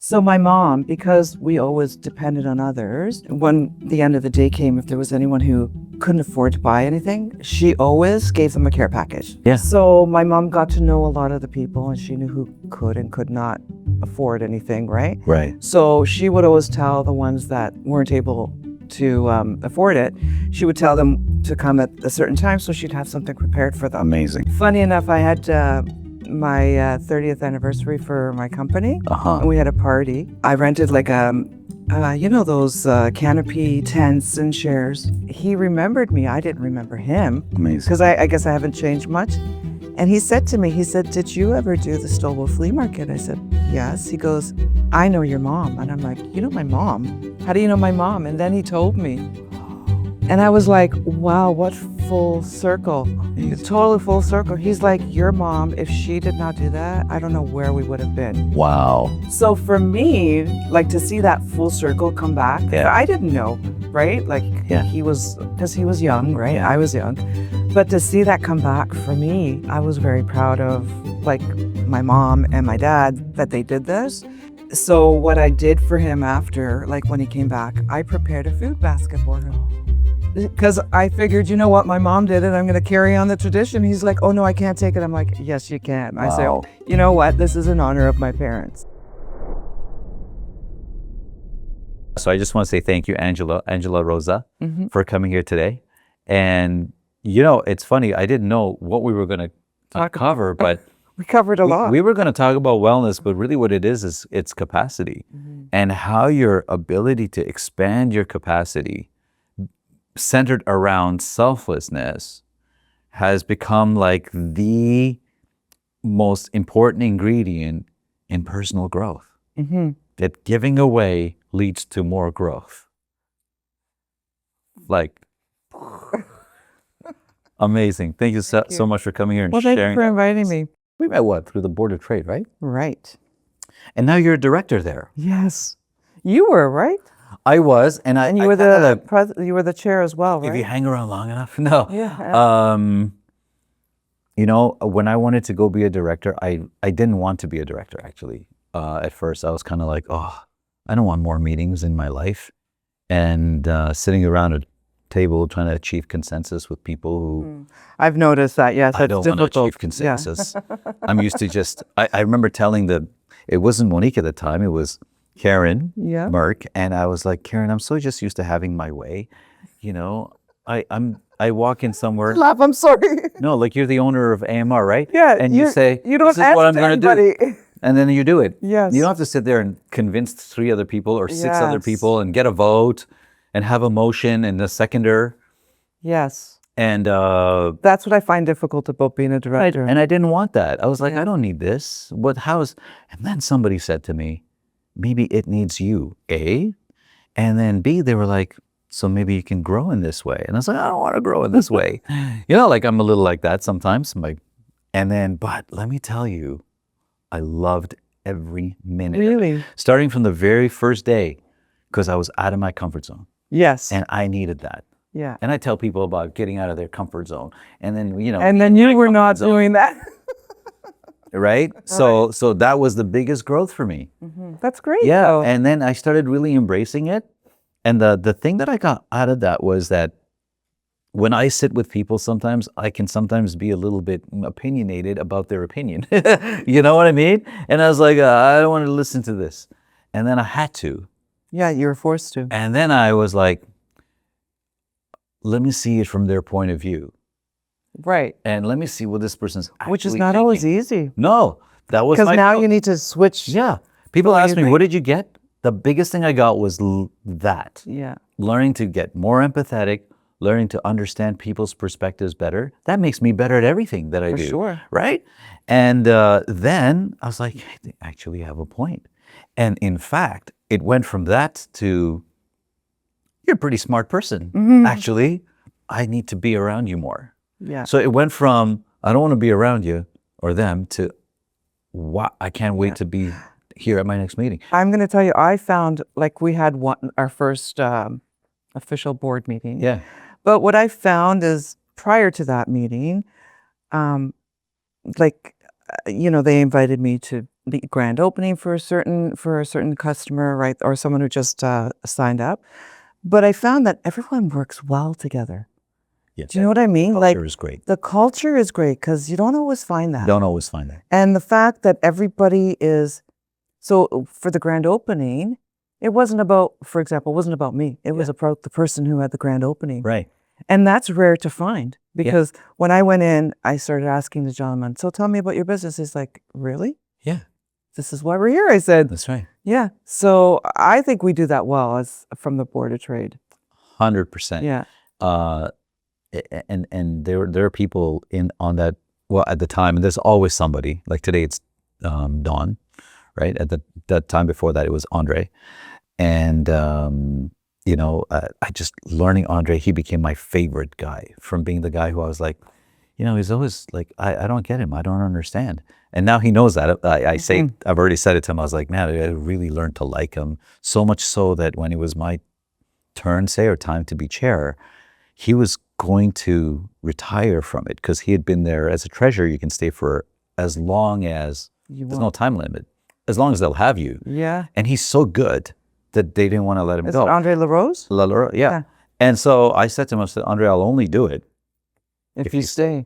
So my mom, because we always depended on others, when the end of the day came, if there was anyone who couldn't afford to buy anything, she always gave them a care package. Yeah. So my mom got to know a lot of the people, and she knew who could and could not afford anything, right? Right. So she would always tell the ones that weren't able to afford it, she would tell them to come at a certain time so she'd have something prepared for them. Amazing. Funny enough, I had my 30th anniversary for my company, and we had a party. I rented like those canopy tents and chairs. He remembered me. I didn't remember him. Amazing. Because I guess I haven't changed much. And he said to me, did you ever do the Stowell Flea Market? I said, yes. He goes, I know your mom. And I'm like, you know my mom? How do you know my mom? And then he told me. And I was like, wow, what full circle. Totally full circle. He's like, your mom, if she did not do that, I don't know where we would have been. Wow. So for me, like to see that full circle come back, I didn't know, right? Like because he was young, right? Yeah. I was young. But to see that come back for me, I was very proud of like my mom and my dad that they did this. So what I did for him after, like when he came back, I prepared a food basket for him. Because I figured, you know what, my mom did it, I'm going to carry on the tradition. He's like, oh no, I can't take it. I'm like, yes, you can. Wow. I say, oh, you know what, this is in honor of my parents. So I just want to say thank you, Angela Rosa, for coming here today. And you know, it's funny, I didn't know what we were going to cover, but we covered a lot. We were going to talk about wellness, but really what it is it's capacity and how your ability to expand your capacity centered around selflessness has become like the most important ingredient in personal growth. That giving away leads to more growth. Like, amazing. Thank you so much for coming here and sharing. Well, thank you for inviting me. We met through the Board of Trade, right? Right. And now you're a director there. Yes. You were, right? I was, and you were the chair as well, right? If you hang around long enough, no. Yeah. You know, when I wanted to go be a director, I didn't want to be a director actually. At first, I was kind of like, oh, I don't want more meetings in my life, and sitting around a table trying to achieve consensus with people who I've noticed that. Yes, I don't want to achieve consensus. Yeah. I'm used to just. I remember telling it wasn't Monique at the time. It was Karen, Merck, and I was like, Karen, I'm so just used to having my way. You know, I walk in somewhere. Laugh, I'm sorry. No, like you're the owner of AMR, right? Yeah. And you say, you don't this is what I'm going to do. And then you do it. Yes. You don't have to sit there and convince 3 other people or 6 other people and get a vote and have a motion and a seconder. Yes. And that's what I find difficult about being a director. And I didn't want that. I was like, I don't need this. And then somebody said to me, maybe it needs you, A. And then B, they were like, so maybe you can grow in this way. And I was like, I don't want to grow in this way. You know, like I'm a little like that sometimes. But let me tell you, I loved every minute. Really? Starting from the very first day, because I was out of my comfort zone. Yes. And I needed that. Yeah. And I tell people about getting out of their comfort zone. And then, you know. And then you were not doing that. Right? So that was the biggest growth for me. That's great. Yeah. Though. And then I started really embracing it. And the thing that I got out of that was that when I sit with people, sometimes I can be a little bit opinionated about their opinion. You know what I mean? And I was like, I don't want to listen to this. And then I had to. Yeah, you were forced to. And then I was like, let me see it from their point of view. Right. And let me see what this person's actually Which is not thinking. Always easy. No, that was because now you need to switch. Yeah. People ask me, what did you get? The biggest thing I got was that. Yeah. Learning to get more empathetic, learning to understand people's perspectives better. That makes me better at everything that I do. For sure. Right? And then I was like, they actually have a point. And in fact, it went from that to, you're a pretty smart person. Actually, I need to be around you more. Yeah. So it went from, I don't want to be around you or them to, wow, I can't wait to be here at my next meeting. I'm going to tell you, I found, like, we had our first official board meeting. Yeah. But what I found is prior to that meeting, they invited me to the grand opening for a certain customer, right, or someone who just signed up. But I found that everyone works well together. Yeah. Do you know what I mean? Culture is great. The culture is great because you don't always find that. Don't always find that. And the fact that everybody is so for the grand opening, it wasn't about, for example, it wasn't about me. It was about the person who had the grand opening. Right. And that's rare to find because when I went in, I started asking the gentleman, so tell me about your business. He's like, really? Yeah. This is why we're here. I said, That's right. yeah. So I think we do that well as from the Board of Trade. 100%. Yeah. And there are people on that, well, at the time, and there's always somebody, like today it's Dawn, right? At that time before that, it was Andre. And, I just learning Andre, he became my favorite guy from being the guy who I was like, he's always like, I don't get him. I don't understand. And now he knows that. I've already said it to him. I was like, man, I really learned to like him so much so that when it was my turn, or time to be chair, he was going to retire from it because he had been there as a treasurer. You can stay for as long as, there's no time limit, as long as they'll have you. Yeah. And he's so good that they didn't want to let him Is go. it Andre LaRose? Yeah. And so I said to him, I said, Andre, I'll only do it if you stay.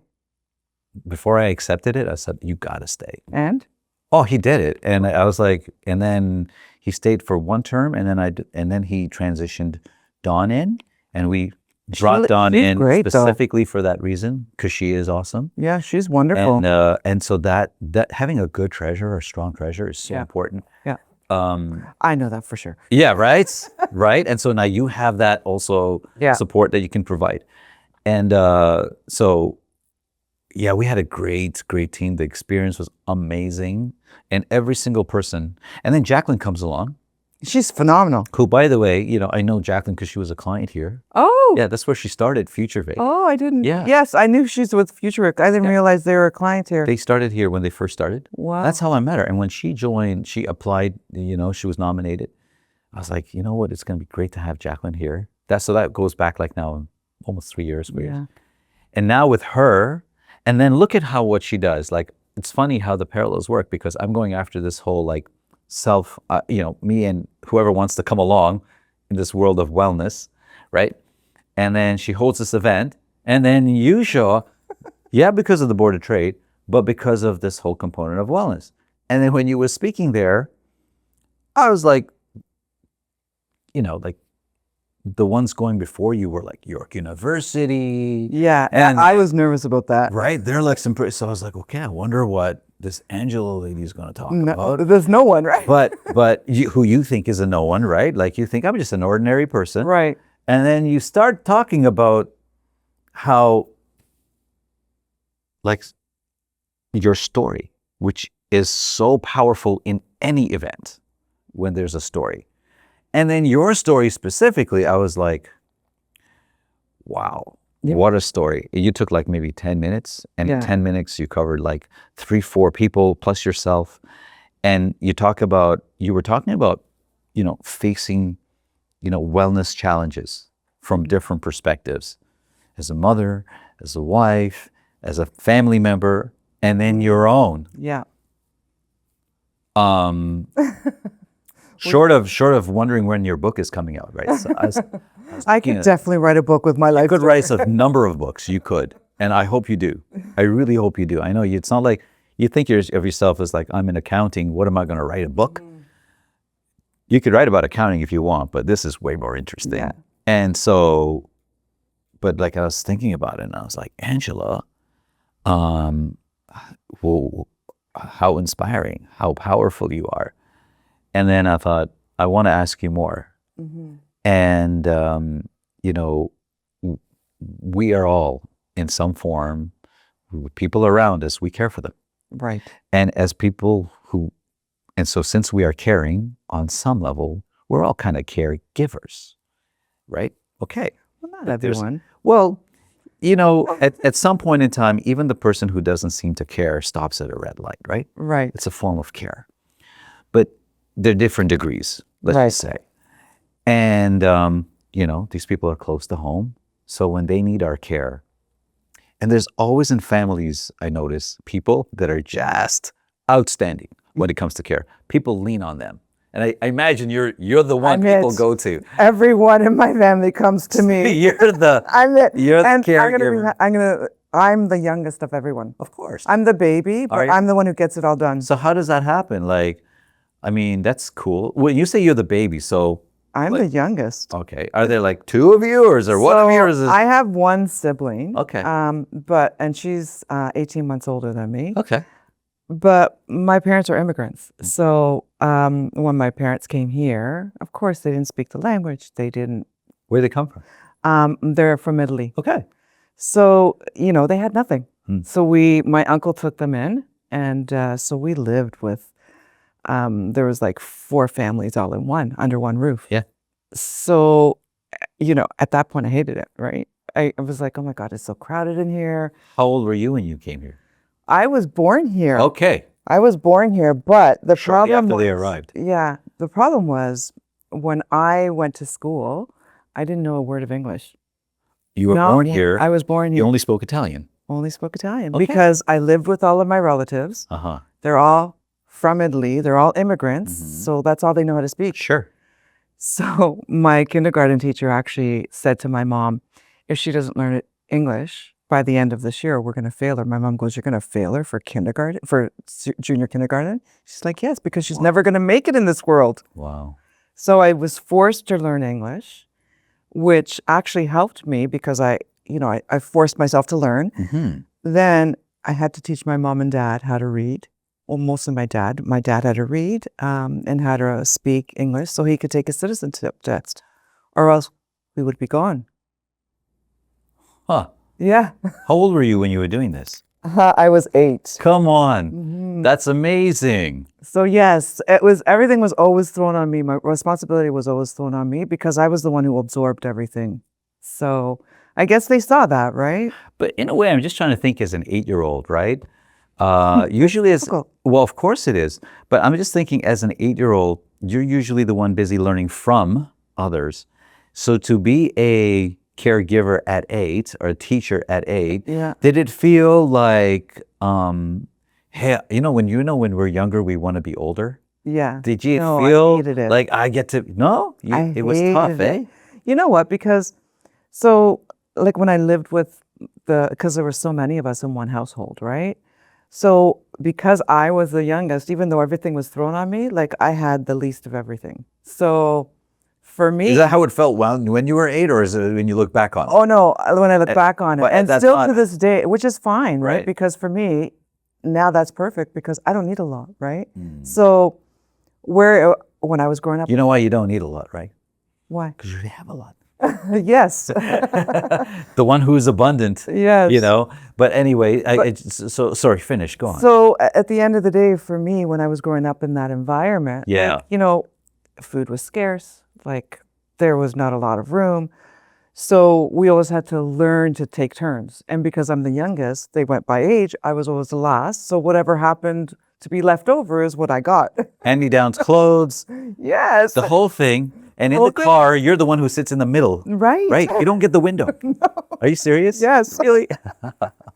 Before I accepted it, I said, you got to stay. And? Oh, he did it. And I was like, and then he stayed for one term, and then he transitioned Dawn in, and we brought Dawn in specifically for that reason, because she is awesome. Yeah, she's wonderful. And so that having a good treasurer, a strong treasurer is so important. Yeah. I know that for sure. Yeah, right? Right? And so now you have that also support that you can provide. And we had a great team. The experience was amazing. And every single person. And then Jacqueline comes along. She's phenomenal. Who, by the way, I know Jacqueline because she was a client here. Oh. Yeah, that's where she started FutureVic. Oh, I didn't. Yeah. Yes, I knew she's with FutureVic. I didn't realize they were a client here. They started here when they first started. Wow. That's how I met her. And when she joined, she applied, she was nominated. I was like, you know what? It's going to be great to have Jacqueline here. So that goes back like now almost 3 years. Yeah. And now with her, and then look at what she does. Like, it's funny how the parallels work because I'm going after this whole like self, me and whoever wants to come along in this world of wellness, right? And then she holds this event, and then you show up, because of the Board of Trade, but because of this whole component of wellness. And then when you were speaking there, I was like, like the ones going before you were like York University. Yeah, and I was nervous about that. Right, they're like some pretty, so I was like, okay, I wonder what this Angela lady is going to talk about. There's no one, right? But who you think is a no one, right? Like you think I'm just an ordinary person. Right. And then you start talking about how, like, your story, which is so powerful in any event when there's a story. And then your story specifically, I was like, wow. Yep. What a story. You took like maybe 10 minutes, and in 10 minutes you covered like 3-4 people plus yourself. And you were talking about, facing, wellness challenges from different perspectives, as a mother, as a wife, as a family member, and then your own. Yeah. Short of wondering when your book is coming out, right? So I could definitely write a book with my life. You could write a number of books. You could, and I hope you do. I really hope you do. I know it's not like you think of yourself as like, I'm in accounting. What am I going to write a book? You could write about accounting if you want, but this is way more interesting. Yeah. And so, but like I was thinking about it, and I was like, Angela, how inspiring, how powerful you are. And then I thought, I want to ask you more. Mm-hmm. And, we are all in some form, people around us, we care for them. Right. And as people and so since we are caring on some level, we're all kind of caregivers, right? Okay. Well, not everyone. At some point in time, even the person who doesn't seem to care stops at a red light, right? Right. It's a form of care. But they're different degrees, let's just say. And, these people are close to home. So when they need our care, and there's always in families, I notice, people that are just outstanding, when it comes to care. People lean on them. And I imagine you're the one I'm people it. go to. Everyone in my family comes to me. You're the I'm it. you're the And caregiver. I'm the youngest of everyone. Of course. I'm the baby, Are but you? I'm the one who gets it all done. So how does that happen? Like, I mean, that's cool. When you say you're the baby, so I'm the youngest. okay. Are there like two of you, or is there one of you, or is this? I have one sibling. Okay. And she's 18 months older than me. Okay. But my parents are immigrants. So when my parents came here, of course, they didn't speak the language. They didn't. Where they come from? They're from Italy. Okay. So, they had nothing. Hmm. So my uncle took them in. And so we lived with, there was like 4 families all in one, under one roof. Yeah. So, at that point I hated it, right? I was like, oh my God, it's so crowded in here. How old were you when you came here? I was born here. Okay. I was born here, but the Shortly problem after was, they arrived. yeah, the problem was when I went to school, I didn't know a word of English. You were No, born here. I was born You here. only spoke Italian. Only spoke Italian Okay. because I lived with all of my relatives. Uh-huh. They're all from Italy. They're all immigrants. So that's all they know how to speak. Sure. So my kindergarten teacher actually said to my mom, if she doesn't learn English by the end of this year, we're going to fail her. My mom goes, you're going to fail her for kindergarten, for junior kindergarten? She's like, yes, because she's never going to make it in this world. Wow. So I was forced to learn English, which actually helped me because I forced myself to learn. Mm-hmm. Then I had to teach my mom and dad how to read. Well, mostly my dad. My dad had to read and how to speak English so he could take a citizenship test, or else we would be gone. Huh. Yeah. How old were you when you were doing this? I was 8. Come on. That's amazing. So yes, everything was always thrown on me. My responsibility was always thrown on me because I was the one who absorbed everything. So I guess they saw that, right? But in a way, I'm just trying to think as an 8-year-old, right? Usually it's, difficult. well, of course it is. But I'm just thinking as an 8-year-old, you're usually the one busy learning from others. So to be a caregiver at 8 or a teacher at 8, Yeah. did it feel like, hey, when we're younger, we want to be older? Yeah. Did you No, feel I hated it. like I get to, no? It was tough, hated eh? it. You know what? Because like when I lived with because there were so many of us in one household, right? So because I was the youngest, even though everything was thrown on me, like I had the least of everything. So for me, Is that how it felt when you were 8, or is it when you look back on it? oh no, when I look back on it, but and that's still not- to this day, which is fine, right? Right. Because for me, now that's perfect because I don't need a lot, right? So when I was growing up, You know why you don't need a lot, right? why? Because you already have a lot. Yes. The one who's abundant, Yes. But anyway, so sorry, finish, go on. So at the end of the day, for me, when I was growing up in that environment, Yeah. like, food was scarce, like there was not a lot of room. So we always had to learn to take turns. And because I'm the youngest, they went by age, I was always the last. So whatever happened to be left over is what I got. Hand-me-downs, clothes, Yes. the whole thing. And in Whole the thing. car, you're the one who sits in the middle, Right. right? You don't get the window. Are you serious? Yes. Really?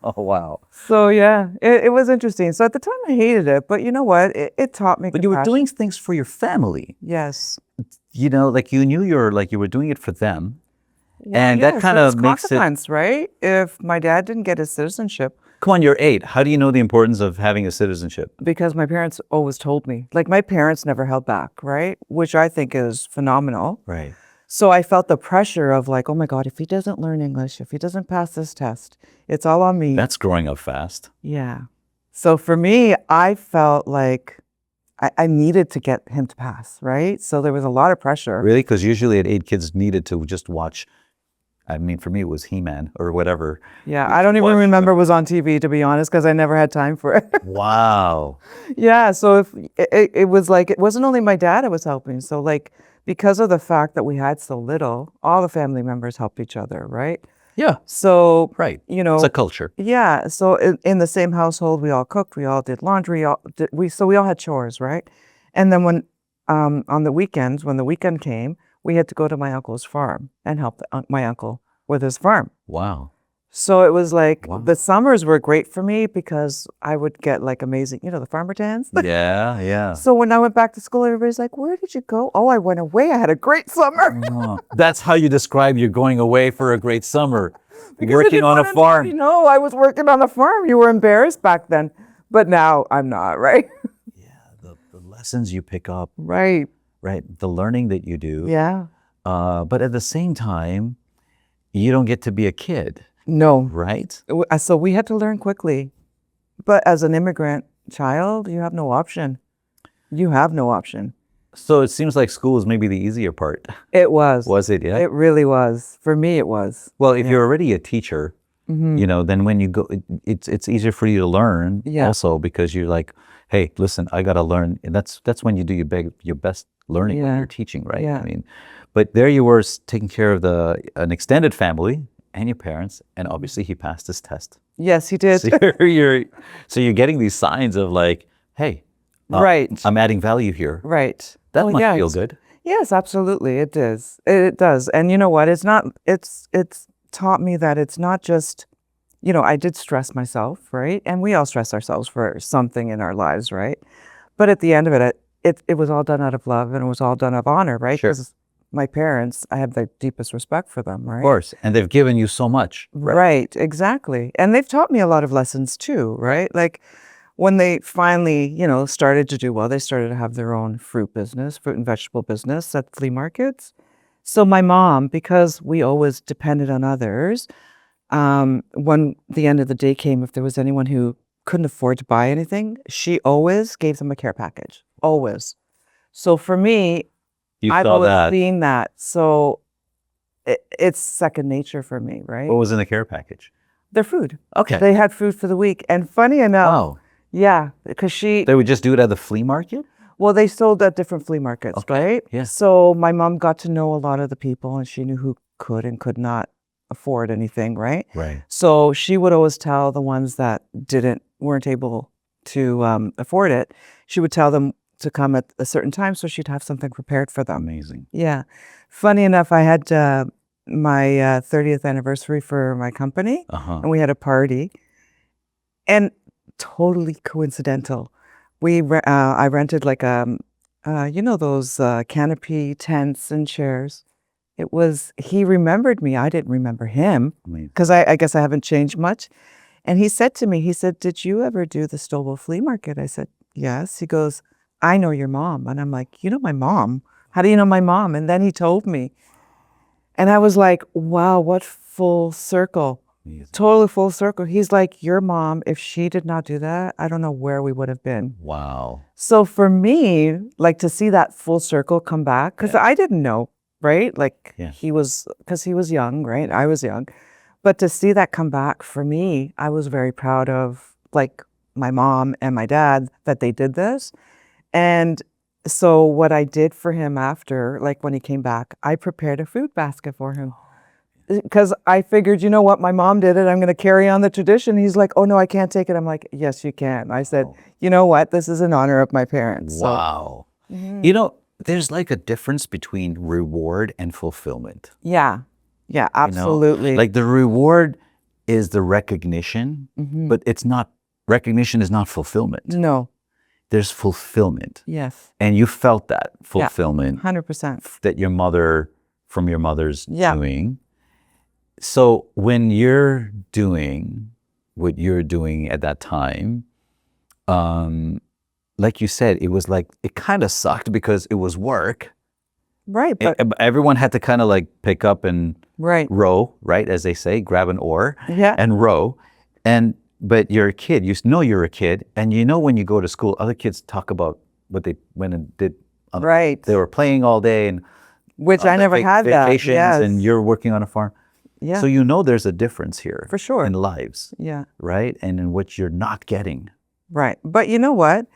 Oh, wow. So yeah, it was interesting. So at the time I hated it, but you know what? It taught me But you were compassion. doing things for your family. Yes. Like you knew you were doing it for them. And Yeah, that kind so of it's makes it, consequence, right? If my dad didn't get his citizenship, come on, you're 8. How do you know the importance of having a citizenship? because my parents always told me, like my parents never held back, right? Which I think is phenomenal. Right. So I felt the pressure of like, oh my God, if he doesn't learn English, if he doesn't pass this test, it's all on me. That's growing up fast. Yeah. So for me, I felt like I needed to get him to pass, right? So there was a lot of pressure. Really? Because usually at 8, kids needed to just watch. I mean, for me, it was He-Man or whatever. Yeah, I don't even remember it was on TV, to be honest, because I never had time for it. Wow. Yeah, so if it was like, it wasn't only my dad I was helping. So like, because of the fact that we had so little, all the family members helped each other, right? Yeah. So, Right. It's a culture. yeah. So in the same household, we all cooked, we all did laundry, so we all had chores, right? And then when, on the weekends, when the weekend came, we had to go to my uncle's farm and help my uncle with his farm. Wow. So it was like Wow. the summers were great for me because I would get like amazing, the farmer tans. Yeah, yeah. So when I went back to school, everybody's like, "Where did you go?" "Oh, I went away. I had a great summer." Oh, that's how you describe you're going away for a great summer, Because I working didn't on a want anybody farm. to know I was working on a farm. You were embarrassed back then, but now I'm not, right? Yeah, the lessons you pick up, Right. right? The learning that you do. Yeah. But at the same time, you don't get to be a kid, No. right? So we had to learn quickly. But as an immigrant child, you have no option. You have no option. So it seems like school is maybe the easier part. It was. Was it? Yeah. It really was. For me, it was. Well, if you're already a teacher, then when you go, it's easier for you to learn Yeah. also because you're like, hey, listen, I got to learn. And that's when you do your best learning when Yeah. you're teaching, right? Yeah. I mean, but there you were taking care of an extended family and your parents, and obviously he passed his test. Yes, he did. So you're getting these signs of like, hey, Right. I'm adding value here. Right. That Oh, must yeah, feel it's- good. Yes, absolutely. It does. It does. And you know what? It's taught me that it's not just, I did stress myself, right? And we all stress ourselves for something in our lives, right? But at the end of it was all done out of love and it was all done out of honor, right? Sure. Because my parents, I have the deepest respect for them, right? Of course. And they've given you so much. Right, exactly. And they've taught me a lot of lessons too, right? Like when they finally, started to do well, they started to have their own fruit and vegetable business at flea markets. So my mom, because we always depended on others, when the end of the day came, if there was anyone who couldn't afford to buy anything, she always gave them a care package. Always. So for me, You I've saw always that. seen that. So it's second nature for me, right? What was in the care package? Their food. Okay. They had food for the week. And funny enough, Wow. yeah, because They would just do it at the flea market? they sold at different flea markets, right? yeah. So my mom got to know a lot of the people and she knew who could and could not afford anything, right? Right. So she would always tell the ones that weren't able to afford it, she would tell them to come at a certain time so she'd have something prepared for them. Amazing. Yeah. Funny enough, I had my 30th anniversary for my company Uh-huh. and we had a party. And totally coincidental. I rented like those canopy tents and chairs. He remembered me. I didn't remember him Amazing. because I guess I haven't changed much. And he said to me, "Did you ever do the Stouffville flea market?" I said, "Yes." He goes, "I know your mom." And I'm like, "You know my mom? How do you know my mom?" And then he told me. And I was like, wow, what full circle. Amazing. Totally full circle. He's like, your mom, if she did not do that, I don't know where we would have been. Wow. So for me, like to see that full circle come back, because I didn't know, right? Like Yeah. because he was young, right? I was young. But to see that come back for me, I was very proud of like my mom and my dad that they did this. And so what I did for him after, like when he came back, I prepared a food basket for him. Because I figured, you know what, my mom did it. I'm going to carry on the tradition. He's like, "Oh, no, I can't take it." I'm like, "Yes, you can." I said, "You know what? This is in honor of my parents." So, Wow. There's like a difference between reward and fulfillment. yeah. Yeah, you know? absolutely. Like the reward is the recognition, Mhm. but recognition is not fulfillment. No. There's fulfillment. Yes. And you felt that fulfillment 100%. that from your mother's Yeah. doing. So when you're doing what you're doing at that time, like you said, it was like, it kind of sucked because it was work. Right. But Everyone had to kind of like pick up and right. row, right? As they say, grab an oar Yeah. and row. But you're a kid, you're a kid. And when you go to school, other kids talk about what they went and did. Right. They were playing all day and Which I never had that. vacations Yes. and you're working on a farm. Yeah. So there's a difference here. For sure. In lives, Yeah. right? And in what you're not getting. Right. But you know what?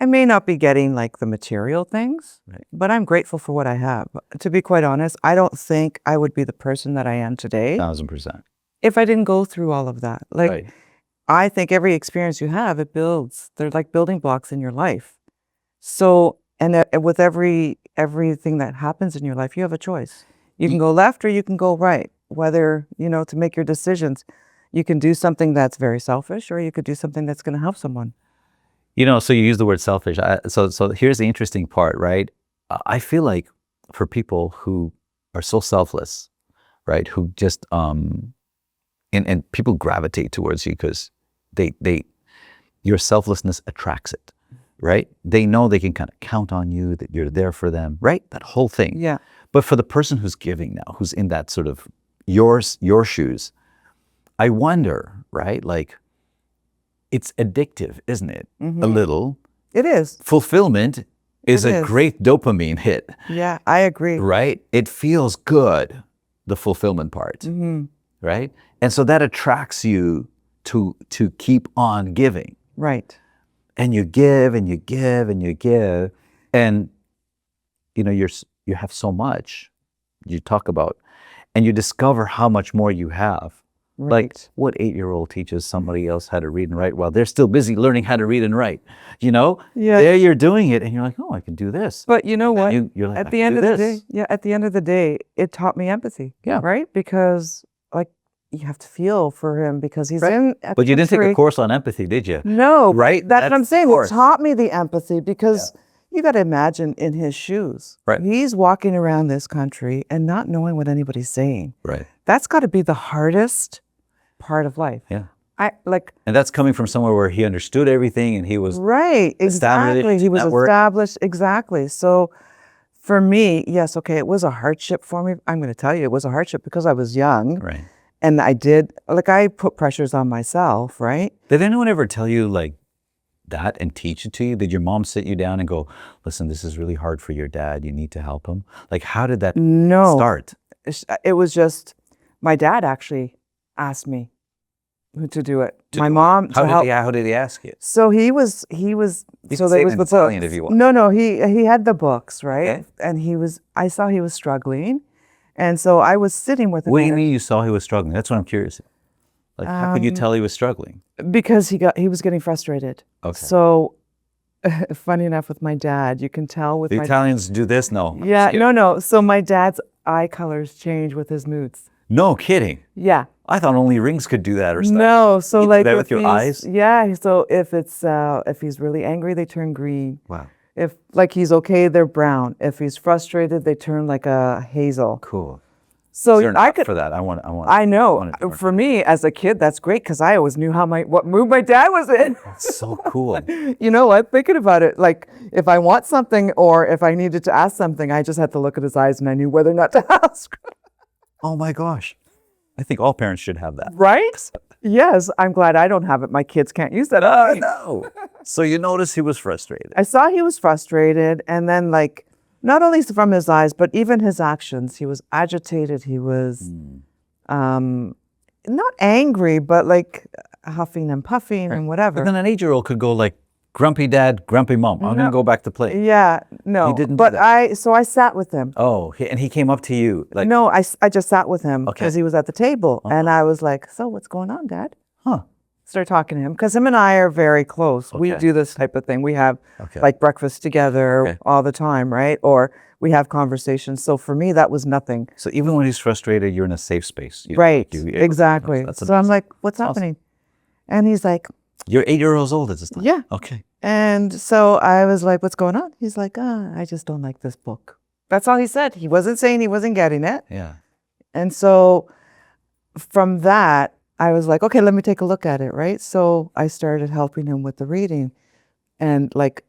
I may not be getting like the material things, Right. but I'm grateful for what I have. To be quite honest, I don't think I would be the person that I am today 1,000%. if I didn't go through all of that. Like, Right. I think every experience you have, it builds. They're like building blocks in your life. So, and with everything that happens in your life, you have a choice. You can go left or you can go right, whether, to make your decisions. You can do something that's very selfish, or you could do something that's going to help someone. So you use the word selfish. So here's the interesting part, right? I feel like for people who are so selfless, right? Who just and people gravitate towards you because your selflessness attracts it, right? They know they can kind of count on you, that you're there for them, right? That whole thing. Yeah. But for the person who's giving now, who's in that sort of your shoes, I wonder, right? Like, it's addictive, isn't it? A little. It is. Fulfillment is It a is. great dopamine hit, Yeah, I agree. right? It feels good, the fulfillment part, right? And so that attracts you to keep on giving. Right. And you give and you give and you give, and you have so much. You talk about, and you discover how much more you have. Right. Like, what 8-year-old teaches somebody else how to read and write while they're still busy learning how to read and write? Yeah. There you're doing it, and you're like, oh, I can do this. But you know what? You're like, At the end of the day, at the end of the day, it taught me empathy. Yeah. Right? Because like you have to feel for him because he's in a But you didn't take a country- course on empathy, did you? No. Right? That's what I'm saying. It course. taught me the empathy because you got to imagine in his shoes. Right. He's walking around this country and not knowing what anybody's saying. Right. That's got to be the hardest part of life. Yeah. And that's coming from somewhere where he understood everything and he was right, exactly. He was network. established, exactly. So for me, yes, okay, it was a hardship for me. I'm going to tell you, it was a hardship because I was young. Right. And I put pressures on myself, right? Did anyone ever tell you like that and teach it to you? Did your mom sit you down and go, listen, this is really hard for your dad. You need to help him? Like, how did that start? It was just, my dad actually asked me to do it. My mom to help. How did he ask you? So he was. You So can there say was it in the Italian books. if you want. No, he had the books, right? Okay. And I saw he was struggling, and so I was sitting with him. What do you mean you saw he was struggling? That's what I'm curious about. Like, how could you tell he was struggling? Because he was getting frustrated. Okay. So, funny enough, with my dad, you can tell with The my Italians do this? No. yeah, no. So my dad's eye colors change with his moods. No kidding. Yeah. I thought only rings could do that or stuff. No, so You do like that if with your he's- eyes? Yeah, so if he's really angry, they turn green. Wow. If like he's okay, they're brown. If he's frustrated, they turn like a hazel. Cool. So Is there an I app could. for that? I want. I know. want to learn. For me, as a kid, that's great because I always knew what mood my dad was in. It's so cool. You know what? Thinking about it, like if I want something or if I needed to ask something, I just had to look at his eyes and I knew whether or not to ask. Oh my gosh. I think all parents should have that. Right? Yes. I'm glad I don't have it. My kids can't use that. No. So you noticed he was frustrated. I saw he was frustrated, and then like not only from his eyes, but even his actions. He was agitated. He was not angry, but like huffing and puffing and whatever. But then an 8-year-old could go like, grumpy dad, grumpy mom. I'm going to go back to play. Yeah, no. He didn't do But that. I sat with him. Oh, and he came up to you like, No, I just sat with him Okay. because he was at the table, and I was like, "So what's going on, Dad?" huh? Start talking to him because him and I are very close. We Okay. do this type of thing. We have Okay. like breakfast together Okay. all the time, right? Or we have conversations. So for me, that was nothing. So even when he's frustrated, you're in a safe space. Right. You- Exactly. That's So I'm like, "What's awesome. happening?" And he's like, You're 8 years old at this time. "Yeah." Okay. And so I was like, "What's going on?" He's like, "I just don't like this book." That's all he said. He wasn't saying he wasn't getting it. Yeah. And so from that, I was like, okay, let me take a look at it, right? So I started helping him with the reading and like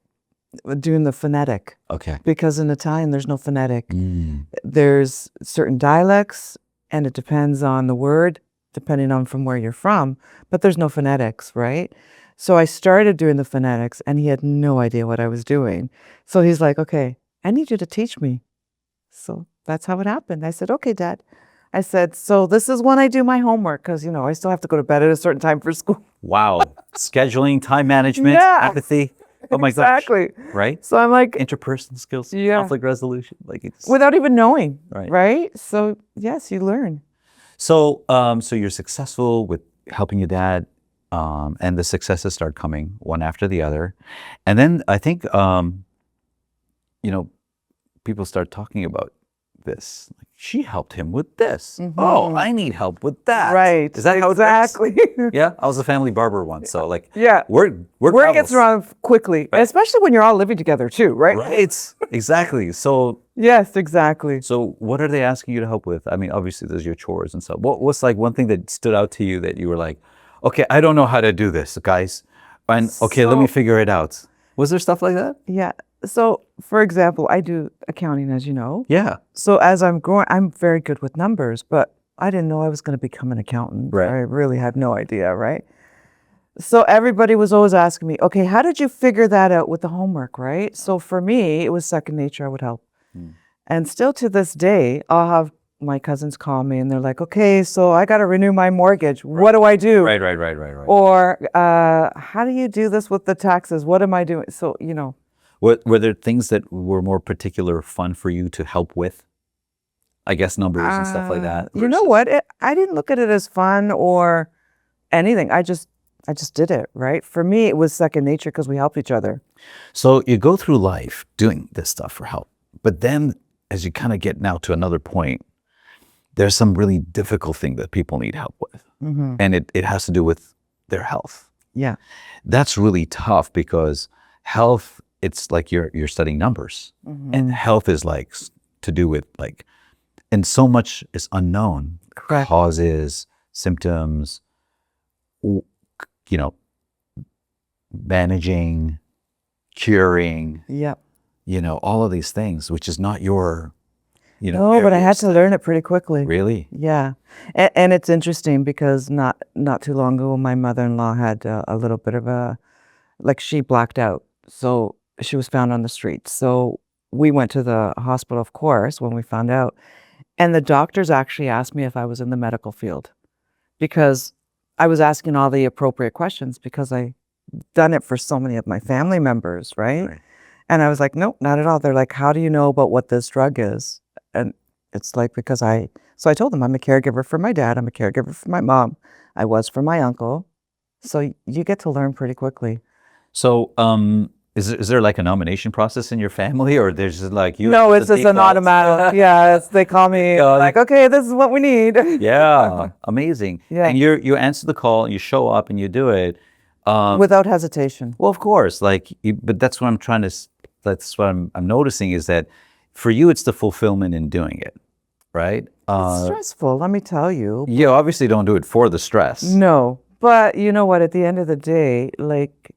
doing the phonetic Okay. because in Italian, there's no phonetic. Mm. There's certain dialects and it depends on the word, depending on from where you're from, but there's no phonetics, right? So I started doing the phonetics and he had no idea what I was doing. So he's like, okay, I need you to teach me. So that's how it happened. I said, okay, Dad. I said, so this is when I do my homework because, I still have to go to bed at a certain time for school. Wow. Scheduling, time management, Yeah. empathy. Oh my Exactly. gosh. Right? So I'm like, Interpersonal skills, Yeah. conflict resolution. Like it's without even knowing, Right. right? So yes, you learn. So you're successful with helping your dad, and the successes start coming one after the other. And then I think, people start talking about this. Like, she helped him with this. Oh, I need help with that. Right. Is that how it works? Exactly. Yeah, I was a family barber once, so like, Yeah. word Word gets travels. around quickly, especially when you're all living together too, right? Right, exactly. So Yes, exactly. what are they asking you to help with? I mean, obviously there's your chores and stuff. What's like one thing that stood out to you that you were like, okay, I don't know how to do this, guys, and okay, let me So- figure it out. Was there stuff like that? Yeah. So, for example, I do accounting, as you know. Yeah. So as I'm growing, I'm very good with numbers, but I didn't know I was going to become an accountant. Right. I really had no idea, right? So everybody was always asking me, okay, how did you figure that out with the homework, right? So for me, it was second nature. I would help. And still to this day, I'll have my cousins call me and they're like, okay, so I got to renew my mortgage. What do I do? Right. Or how do you do this with the taxes? What am I doing? So, you know. Were there things that were more particular fun for you to help with? I guess numbers and stuff like that. You know what? I didn't look at it as fun or anything. I just did it, right? For me, it was second nature because we helped each other. So you go through life doing this stuff for help, but then as you kind of get now to another point, there's some really difficult thing that people need help with. And it has to do with their health. Yeah. That's really tough because health, it's like you're studying numbers, and health is like to do with like, and so much is unknown. Correct. Causes, symptoms, you know, managing, curing, Yep. you know, all of these things, which is not your, you know. No, but I area had of to learn it pretty quickly. Really? Yeah. And it's interesting because not too long ago, my mother-in-law had a little bit of like she blacked out. So she was found on the street. So we went to the hospital, of course, when we found out. And the doctors actually asked me if I was in the medical field because I was asking all the appropriate questions because I done it for so many of my family members, right? Right. And I was like, nope, not at all. They're like, how do you know about what this drug is? And it's like, because so I told them I'm a caregiver for my dad. I'm a caregiver for my mom. I was for my uncle. So you get to learn pretty quickly. So, is there like a nomination process in your family, or there's just like you? No, as it's the just an default? automatic. Yeah, they call me like, okay, this is what we need. Yeah, amazing. Yeah. And you answer the call, you show up, and you do it. Without hesitation. Well, of course, like, but that's what I'm trying to. That's what I'm noticing is that for you, it's the fulfillment in doing it, right? It's stressful, let me tell you. You obviously don't do it for the stress. No, but you know what? At the end of the day, like,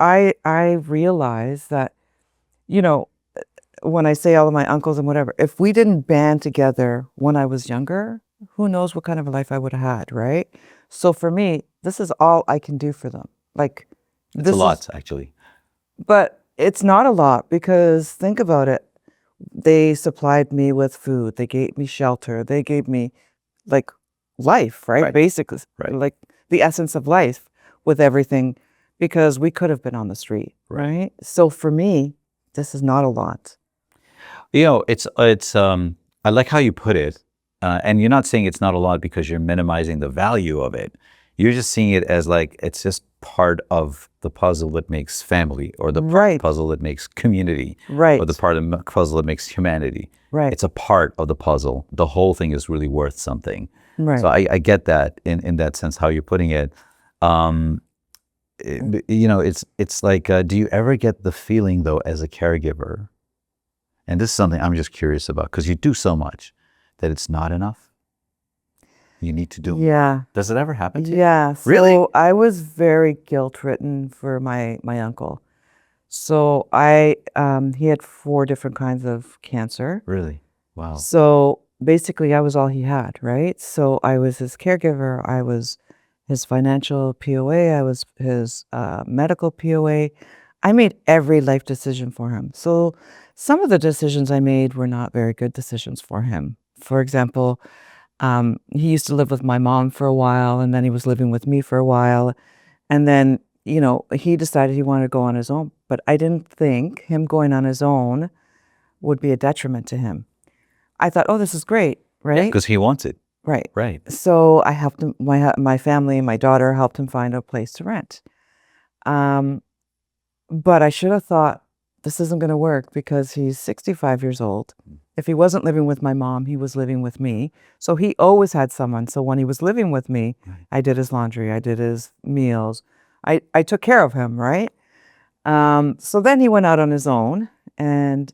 I realize that, you know, when I say all of my uncles and whatever, if we didn't band together when I was younger, who knows what kind of a life I would have had, right? So for me, this is all I can do for them. Like, It's a lot, actually. but it's not a lot because think about it. They supplied me with food. They gave me shelter. They gave me like life, right? Right. Basically, Right. like the essence of life with everything because we could have been on the street, right? So for me, this is not a lot. You know, it's I like how you put it, and you're not saying it's not a lot because you're minimizing the value of it. You're just seeing it as like it's just part of the puzzle that makes family, or the Right. puzzle that makes community, Right. or the part of the puzzle that makes humanity. Right. It's a part of the puzzle. The whole thing is really worth something. Right. So I get that in that sense how you're putting it. You know, it's like, do you ever get the feeling though as a caregiver? And this is something I'm just curious about because you do so much that it's not enough. You need to do more. Yeah. Does it ever happen to you? Yeah. Really? So I was very guilt-ridden for my uncle. So he had 4 different kinds of cancer. Really? Wow. So basically I was all he had, right? So I was his caregiver. I was his financial POA. I was his medical POA. I made every life decision for him. So some of the decisions I made were not very good decisions for him. For example, he used to live with my mom for a while, and then he was living with me for a while. And then, you know, he decided he wanted to go on his own. But I didn't think him going on his own would be a detriment to him. I thought, oh, this is great, right? Because he wants it. Right. Right. So I helped him, my family, my daughter helped him find a place to rent. But I should have thought, this isn't going to work because he's 65 years old If he wasn't living with my mom, he was living with me. So he always had someone. So when he was living with me, I did his laundry, I did his meals. I took care of him, right? So then he went out on his own and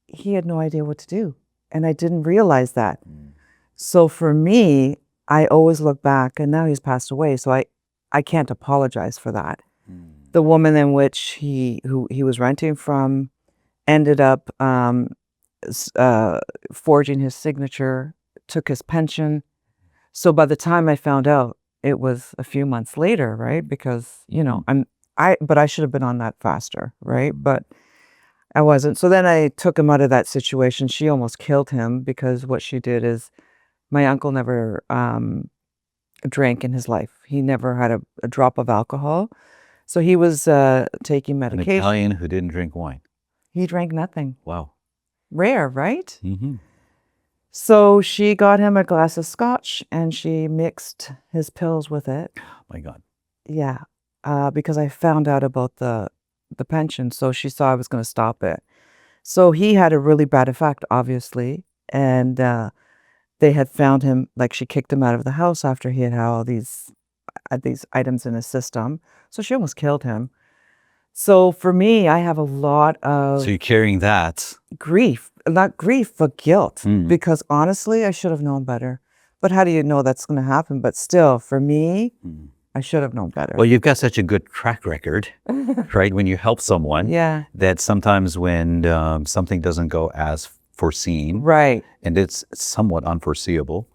he had no idea what to do. And I didn't realize that. So for me, I always look back, and now he's passed away, so I can't apologize for that. The woman in which who he was renting from ended up forging his signature, took his pension. So by the time I found out, it was a few months later, right? Because, you know, but I should have been on that faster, right? But I wasn't. So then I took him out of that situation. She almost killed him because what she did is my uncle never drank in his life. He never had a drop of alcohol. So he was taking An medication. Italian who didn't drink wine. He drank nothing. Wow. Rare, right? Mm-hmm. So she got him a glass of scotch and she mixed his pills with it. My God. Yeah, because I found out about the pension. So she saw I was going to stop it. So he had a really bad effect, obviously. And they had found him, like she kicked him out of the house after he had all these items in his system. So she almost killed him. So for me, I have a lot of So you're carrying that. grief, not grief, but guilt, because honestly, I should have known better. But how do you know that's going to happen? But still, for me, I should have known better. Well, you've got such a good track record, right? When you help someone, Yeah. that sometimes when something doesn't go as foreseen, Right. and it's somewhat unforeseeable.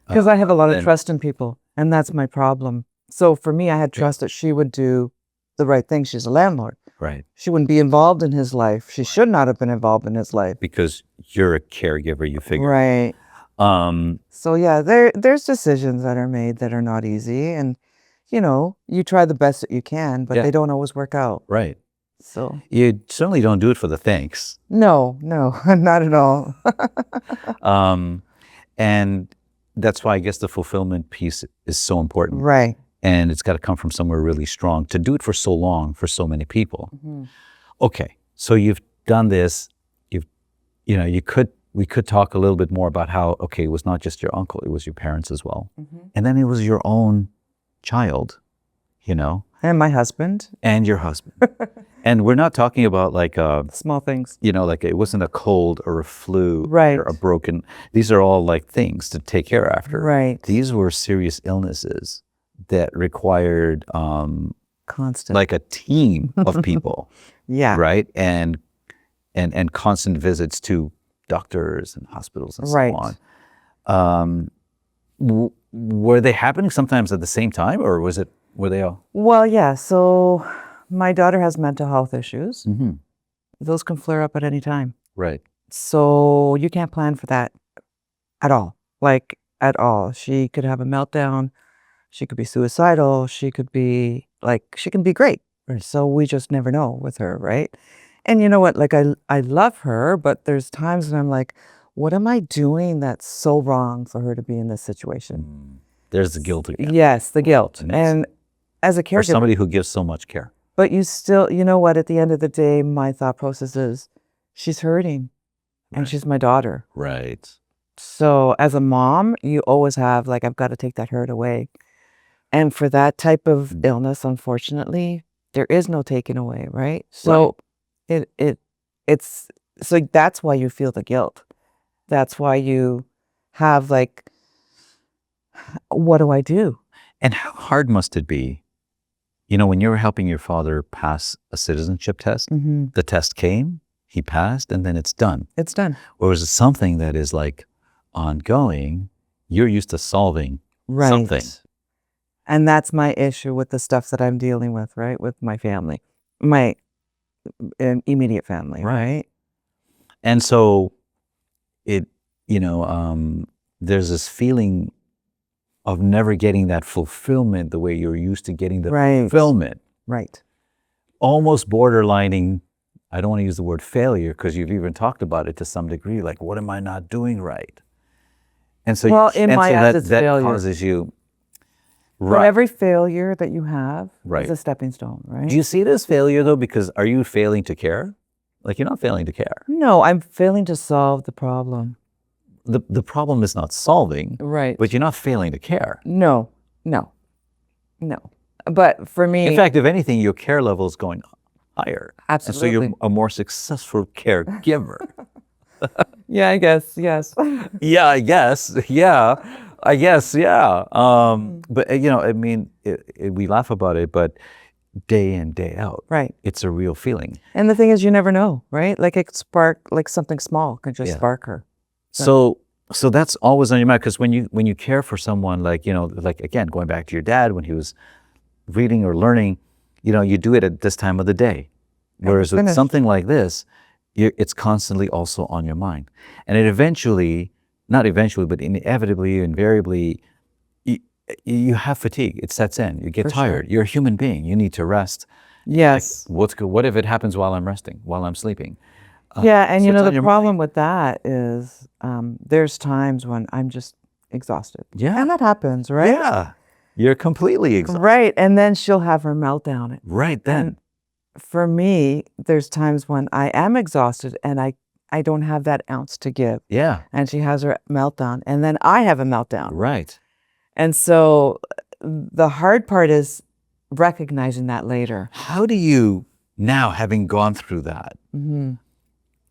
Because I have a lot of then- trust in people, and that's my problem. So for me, I had trust that she would do the right thing. She's a landlord. Right. She wouldn't be involved in his life. She should not have been involved in his life. Because you're a caregiver, you figure. Right. Um, So yeah, there's decisions that are made that are not easy, and you know, you try the best that you can, but Yeah. they don't always work out. right. So You certainly don't do it for the thanks. no, not at all. And that's why I guess the fulfillment piece is so important. Right. And it's got to come from somewhere really strong to do it for so long for so many people. Okay, so you've done this. We could talk a little bit more about how, okay, it was not just your uncle, it was your parents as well. And then it was your own child, you know, And my husband. and your husband. And we're not talking about like Small things. you know, like it wasn't a cold or a flu Right. or a broken, these are all like things to take care after. Right. These were serious illnesses that required Constant. like a team of people, yeah. right? And constant visits to doctors and hospitals and Right. so on. Were they happening sometimes at the same time, or were they all? Well, yeah. So my daughter has mental health issues. Those can flare up at any time. Right. So you can't plan for that at all. Like at all. She could have a meltdown. She could be suicidal. She could be she can be great. So we just never know with her, right? And you know what? Like I love her, but there's times when I'm like, what am I doing that's so wrong for her to be in this situation? There's the guilt again. Yes, the guilt. And it's- And as a For caregiver, somebody who gives so much care. but you still, you know what? At the end of the day, my thought process is she's hurting and she's my daughter. Right. So as a mom, you always have I've got to take that hurt away. And for that type of illness, unfortunately, there is no taking away, right? So it's so that's why you feel the guilt. That's why you have what do I do? And how hard must it be? You know, when you were helping your father pass a citizenship test, the test came, he passed, and then it's done. It's done. Or is it something that is like ongoing? You're used to solving Right. something. And that's my issue with the stuff that I'm dealing with, right? With my family, my immediate family, right? And so there's this feeling of never getting that fulfillment the way you're used to getting the Right. fulfillment. Right. Almost borderlining, I don't want to use the word failure because you've even talked about it to some degree, like what am I not doing right? And so, Well, in my eyes, it's that failure. causes you, For every failure that you have Right. is a stepping stone, right? Do you see it as failure though? Because are you failing to care? Like you're not failing to care. No, I'm failing to solve the problem. The problem is not solving, Right. but you're not failing to care. No. But for me, In fact, if anything, your care level is going higher. absolutely. And so you're a more successful caregiver. Yeah, I guess. Yes. Yeah, I guess. Yeah, I guess. Yeah. But I mean, we laugh about it, but day in, day out, Right. it's a real feeling. And the thing is, you never know, right? Like it could spark, like something small could just spark her. So that's always on your mind, because when you care for someone, like like again, going back to your dad when he was reading or learning, you do it at this time of the day. Whereas with something like this, it's constantly also on your mind, and it not eventually, but inevitably, invariably, you have fatigue. It sets in. You get tired. You're a human being. You need to rest. Yes. Like, what if it happens while I'm resting, while I'm sleeping? Yeah, and so it's on the your problem with that is there's times when I'm just exhausted. Yeah. And that happens, right? Yeah. You're completely exhausted. Right. And then she'll have her meltdown. Right then. And for me, there's times when I am exhausted and I don't have that ounce to give. Yeah. And she has her meltdown. And then I have a meltdown. Right. And so the hard part is recognizing that later. How do you, now having gone through that,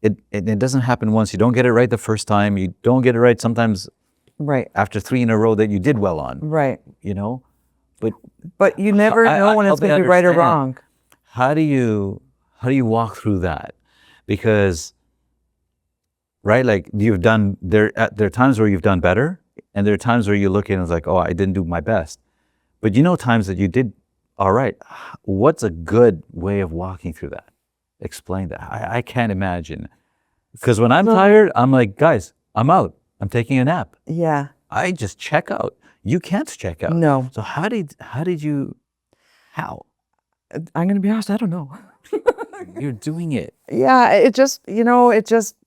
it doesn't happen once. You don't get it right the first time. You don't get it right sometimes right after 3 in a row that you did well on. Right. But you never know when it's going to be right or wrong. How do you walk through that? Because right, like there are times where you've done better, and there are times where you look in and it's like, oh, I didn't do my best. But times that you did all right. What's a good way of walking through that? Explain that. I can't imagine. Because when I'm tired, I'm like, guys, I'm out. I'm taking a nap. Yeah. I just check out. You can't check out. No. So how did you? I'm going to be honest, I don't know. You're doing it. Yeah, it just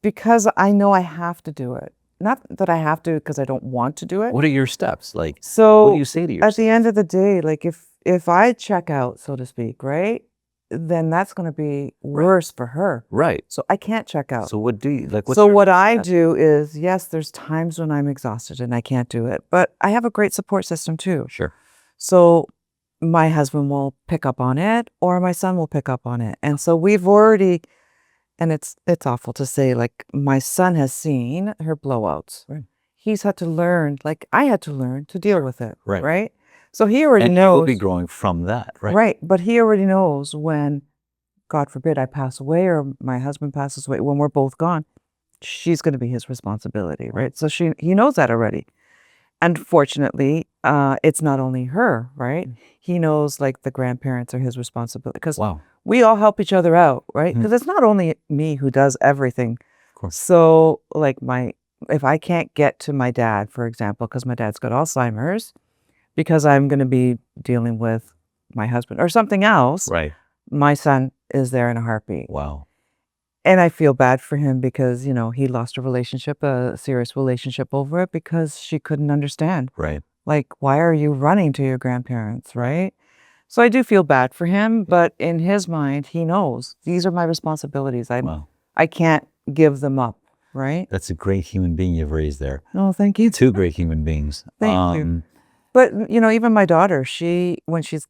because I know I have to do it. Not that I have to because I don't want to do it. What are your steps? Like, so what do you say to yourself? At the end of the day, like if I check out, so to speak, right, then that's going to be worse for her. Right. So I can't check out. So what do you like? So what I do is, yes, there's times when I'm exhausted and I can't do it, but I have a great support system too. Sure. So my husband will pick up on it, or my son will pick up on it, and so we've already. And it's awful to say, like, my son has seen her blowouts. Right. He's had to learn, like I had to learn to deal with it. Right. Right. So he already knows. And he'll be growing from that. Right. Right. But he already knows when, God forbid, I pass away or my husband passes away, when we're both gone, she's going to be his responsibility. Right. So he knows that already. Unfortunately, it's not only her. Right. He knows, like, the grandparents are his responsibility. Because we all help each other out, right? Because it's not only me who does everything. Of course. So, like, if I can't get to my dad, for example, because my dad's got Alzheimer's, because I'm going to be dealing with my husband or something else, right? My son is there in a heartbeat. Wow. And I feel bad for him because, he lost a serious relationship over it because she couldn't understand. Right. Like, why are you running to your grandparents, right? So I do feel bad for him, but in his mind, he knows these are my responsibilities. I can't give them up, right? That's a great human being you've raised there. Oh, thank you. 2 great human beings. Thank you. But even my daughter, when she's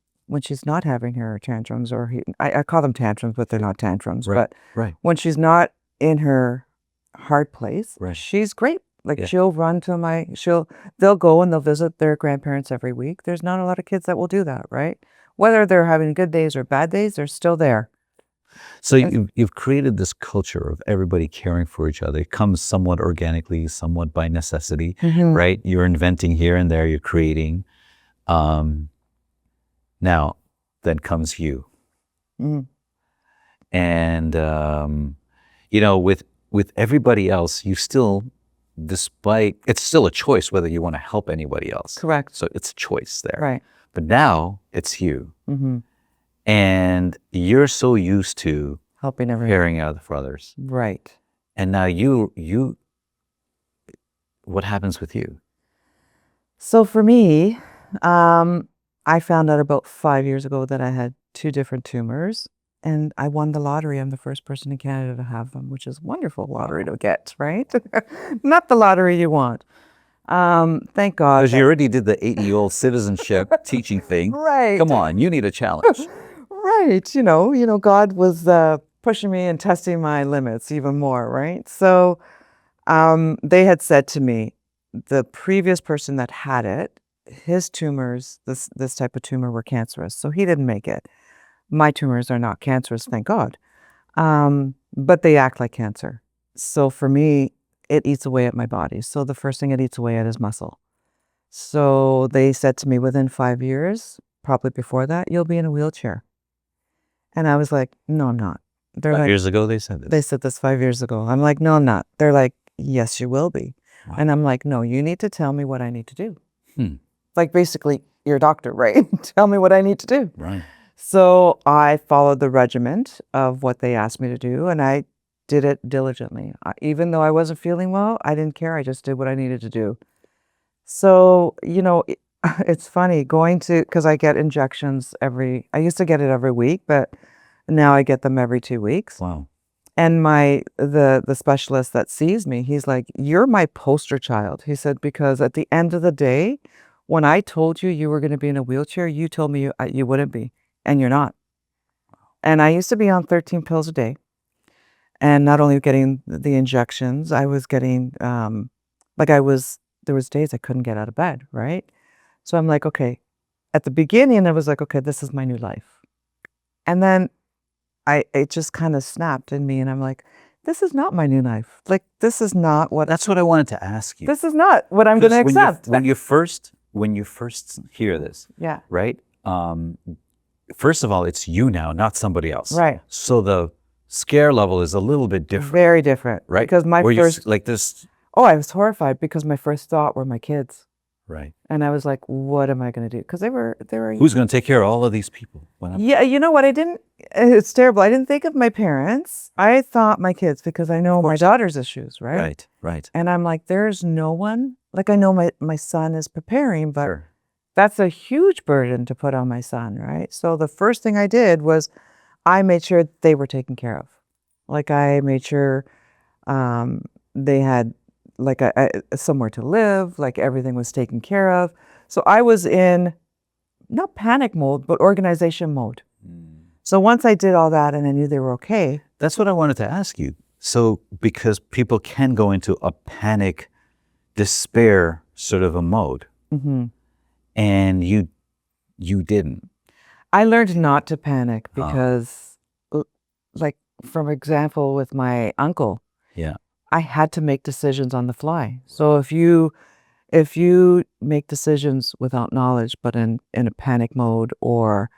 not having her tantrums, or I call them tantrums, but they're not tantrums. Right. But when she's not in her hard place, right, she's great. Like, she'll run to they'll go and they'll visit their grandparents every week. There's not a lot of kids that will do that, right? Whether they're having good days or bad days, they're still there. So you've created this culture of everybody caring for each other. It comes somewhat organically, somewhat by necessity, right? You're inventing here and there, you're creating. Now, then comes you. And, with everybody else, you still, it's still a choice whether you want to help anybody else. Correct. So it's a choice there. Right. But now it's you. And you're so used to helping everyone, caring out for others. Right. And now what happens with you? So for me, I found out about 5 years ago that I had 2 different tumors. and I won the lottery. I'm the first person in Canada to have them, which is a wonderful lottery to get, right? Not the lottery you want. Thank God. Because you already did the 8-year-old citizenship teaching thing. Right. Come on, you need a challenge. Right. God was pushing me and testing my limits even more, right? So they had said to me, the previous person that had it, his tumors, this type of tumor, were cancerous. So he didn't make it. My tumors are not cancerous, thank God. But they act like cancer. So for me, it eats away at my body. So the first thing it eats away at is muscle. So they said to me, within 5 years, probably before that, you'll be in a wheelchair. And I was like, no, I'm not. They're 5 like, years ago, they said they this. said this 5 years ago. I'm like, no, I'm not. They're like, yes, you will be. Wow. And I'm like, no, you need to tell me what I need to do. Hmm. Like, basically, you're a doctor, right? Tell me what I need to do. Right. So I followed the regiment of what they asked me to do, and I did it diligently. Even though I wasn't feeling well, I didn't care. I just did what I needed to do. So, it's funny going to, because I get injections I used to get it every week, but now I get them every 2 weeks. Wow. And the specialist that sees me, he's like, you're my poster child. He said, because at the end of the day, when I told you were going to be in a wheelchair, you told me you wouldn't be, and you're not. And I used to be on 13 pills a day. And not only getting the injections, I was getting, there was days I couldn't get out of bed, right? So I'm like, okay, at the beginning, I was like, okay, this is my new life. And then it just kind of snapped in me, and I'm like, this is not my new life. Like, this is not what. That's what I wanted to ask you. This is not what I'm going to accept. When you first hear this, Yeah. right? First of all, it's you now, not somebody else. Right. So the scare level is a little bit different. Very different. Right. Because my Where first. like this. Oh, I was horrified because my first thought were my kids. Right. And I was like, what am I going to do? Because they were. Who's going to take care of all of these people? Yeah, you know what? It's terrible. I didn't think of my parents. I thought my kids, because I know my daughter's issues, right? Right, right. And I'm like, there's no one. Like, I know my son is preparing, but Sure. that's a huge burden to put on my son, right? So the first thing I did was I made sure they were taken care of. Like, I made sure they had like somewhere to live, like everything was taken care of. So I was in not panic mode, but organization mode. So once I did all that and I knew they were okay. That's what I wanted to ask you. So because people can go into a panic, despair sort of a mode, and you didn't. I learned not to panic because, like, for example, with my uncle, Yeah. I had to make decisions on the fly. So if you make decisions without knowledge, but in a panic mode or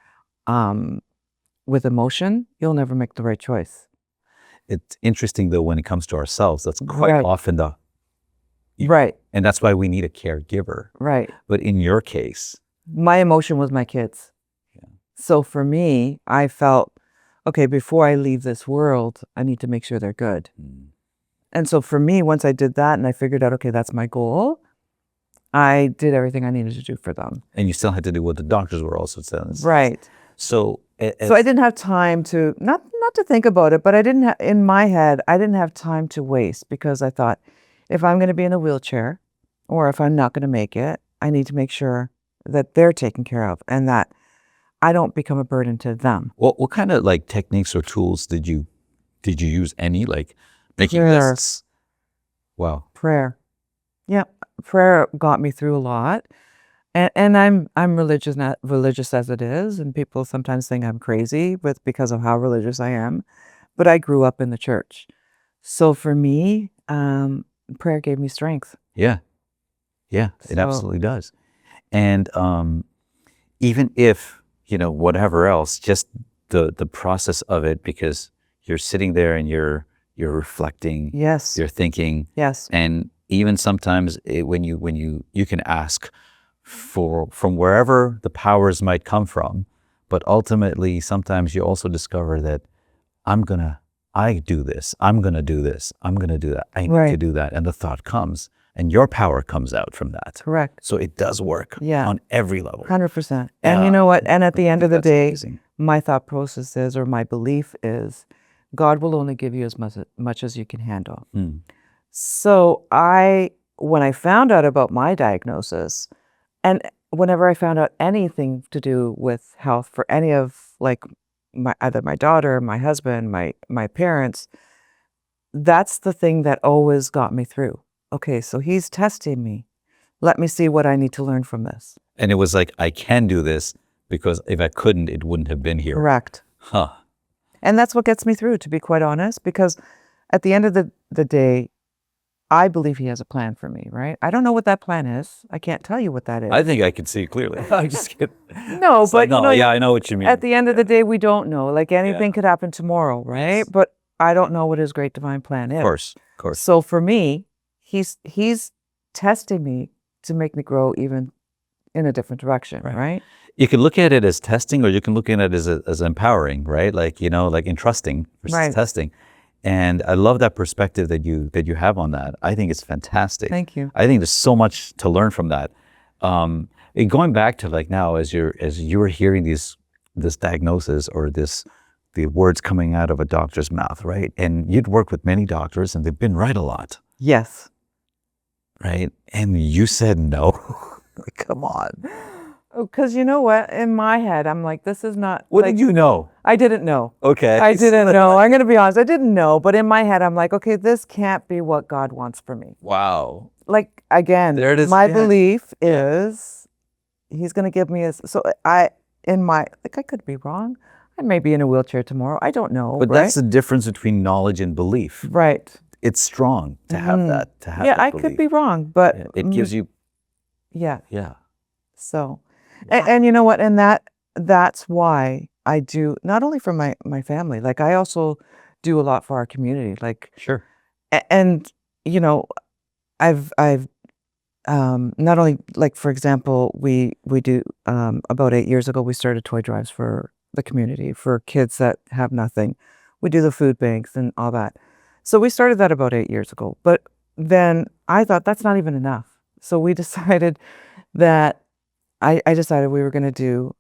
with emotion, you'll never make the right choice. It's interesting though, when it comes to ourselves, that's quite Right. often Right. and that's why we need a caregiver. Right. But in your case, My emotion was my kids. Yeah. So for me, I felt, okay, before I leave this world, I need to make sure they're good. And so for me, once I did that and I figured out, okay, that's my goal, I did everything I needed to do for them. and you still had to do what the doctors were also saying. Right. So, So I didn't have time to, not to think about it, but I didn't have, in my head, I didn't have time to waste, because I thought, if I'm going to be in a wheelchair or if I'm not going to make it, I need to make sure that they're taken care of and that I don't become a burden to them. what kind of like techniques or tools did you use? Any, like making Prayer. lists? Wow. Prayer. Yeah. Prayer got me through a lot. And I'm religious as it is, and people sometimes think I'm crazy because of how religious I am, but I grew up in the church. So for me, prayer gave me strength. Yeah. Yeah, it So- absolutely does. And even if, whatever else, just the process of it, because you're sitting there and you're reflecting, Yes. you're thinking, Yes. and even sometimes when you can ask from wherever the powers might come from, but ultimately sometimes you also discover that I do this, I'm gonna do this, I'm gonna do that, I need to Right. do that, and the thought comes, and your power comes out from that. Correct. So it does work Yeah. on every level. 100%. And you know what? And at the end of the That's day, amazing. my thought process is, or my belief is, God will only give you as much as you can handle. So when I found out about my diagnosis, and whenever I found out anything to do with health for any of like either my daughter, my husband, my parents, that's the thing that always got me through. Okay, so he's testing me. Let me see what I need to learn from this. And it was like, I can do this because if I couldn't, it wouldn't have been here. Correct. Huh. And that's what gets me through, to be quite honest, because at the end of the day, I believe he has a plan for me, right? I don't know what that plan is. I can't tell you what that is. I think I can see clearly. I'm just kidding. No, It's but like, no, yeah, I know what you mean. at the end of the day, we don't know. Like anything could happen tomorrow, right? Yes. But I don't know what his great divine plan is. Of course. So for me, he's testing me to make me grow even in a different direction, right? You can look at it as testing, or you can look at it as empowering, right? Like, like entrusting versus testing. And I love that perspective that you have on that. I think it's fantastic. Thank you. I think there's so much to learn from that. And going back to like now, as you were hearing this diagnosis or the words coming out of a doctor's mouth, right? And you'd worked with many doctors, and they've been right a lot. Yes. Right? And you said no. Like, come on. Because you know what? In my head, I'm like, this is not. What like, did you know? I didn't know. Okay. I didn't know. I'm going to be honest. I didn't know. But in my head, I'm like, okay, this can't be what God wants for me. Wow. Like, again, There it is my again. belief is he's going to give me I could be wrong. I may be in a wheelchair tomorrow. I don't know. But right? that's the difference between knowledge and belief. Right. It's strong to have that. To have Yeah, that I belief. could be wrong, but It gives you. yeah. Yeah. So, and you know what? And that's why I do, not only for my family, like I also do a lot for our community. Like, Sure. and I've not only, like, for example, we do about 8 years ago we started toy drives for the community for kids that have nothing. We do the food banks and all that. So we started that about 8 years ago. But then I thought that's not even enough. So we decided that I decided we were going to do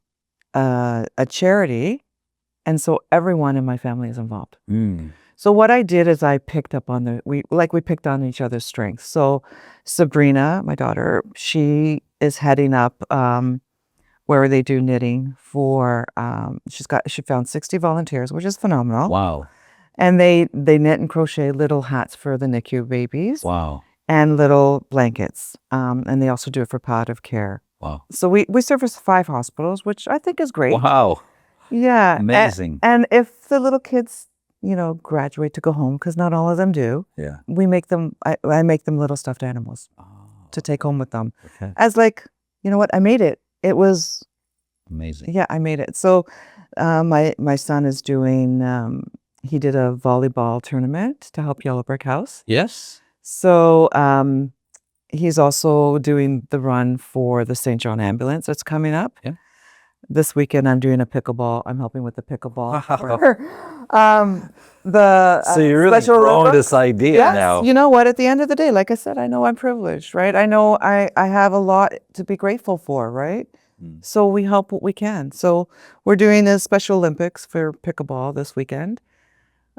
a charity, and so everyone in my family is involved. So what I did is I picked up on we picked on each other's strengths. So Sabrina, my daughter, she is heading up where they do knitting for. She found 60 volunteers, which is phenomenal. Wow. And they knit and crochet little hats for the NICU babies. Wow. And little blankets. And they also do it for palliative care. Wow. So we service 5 hospitals, which I think is great. Wow. Yeah. Amazing. And if the little kids, graduate to go home, because not all of them do, Yeah. we make them, I make them little stuffed animals to take home with them. Okay. As like, you know what, I made it. It was Amazing. Yeah, I made it. So my son is doing, he did a volleyball tournament to help Yellow Brick House. Yes. So he's also doing the run for the St. John ambulance that's coming up. Yeah. This weekend I'm doing a pickleball. I'm helping with the pickleball. So you're really Special growing Olympics. this idea Yes, now. you know what? At the end of the day, like I said, I know I'm privileged, right? I know I have a lot to be grateful for, right? So we help what we can. So we're doing the Special Olympics for pickleball this weekend.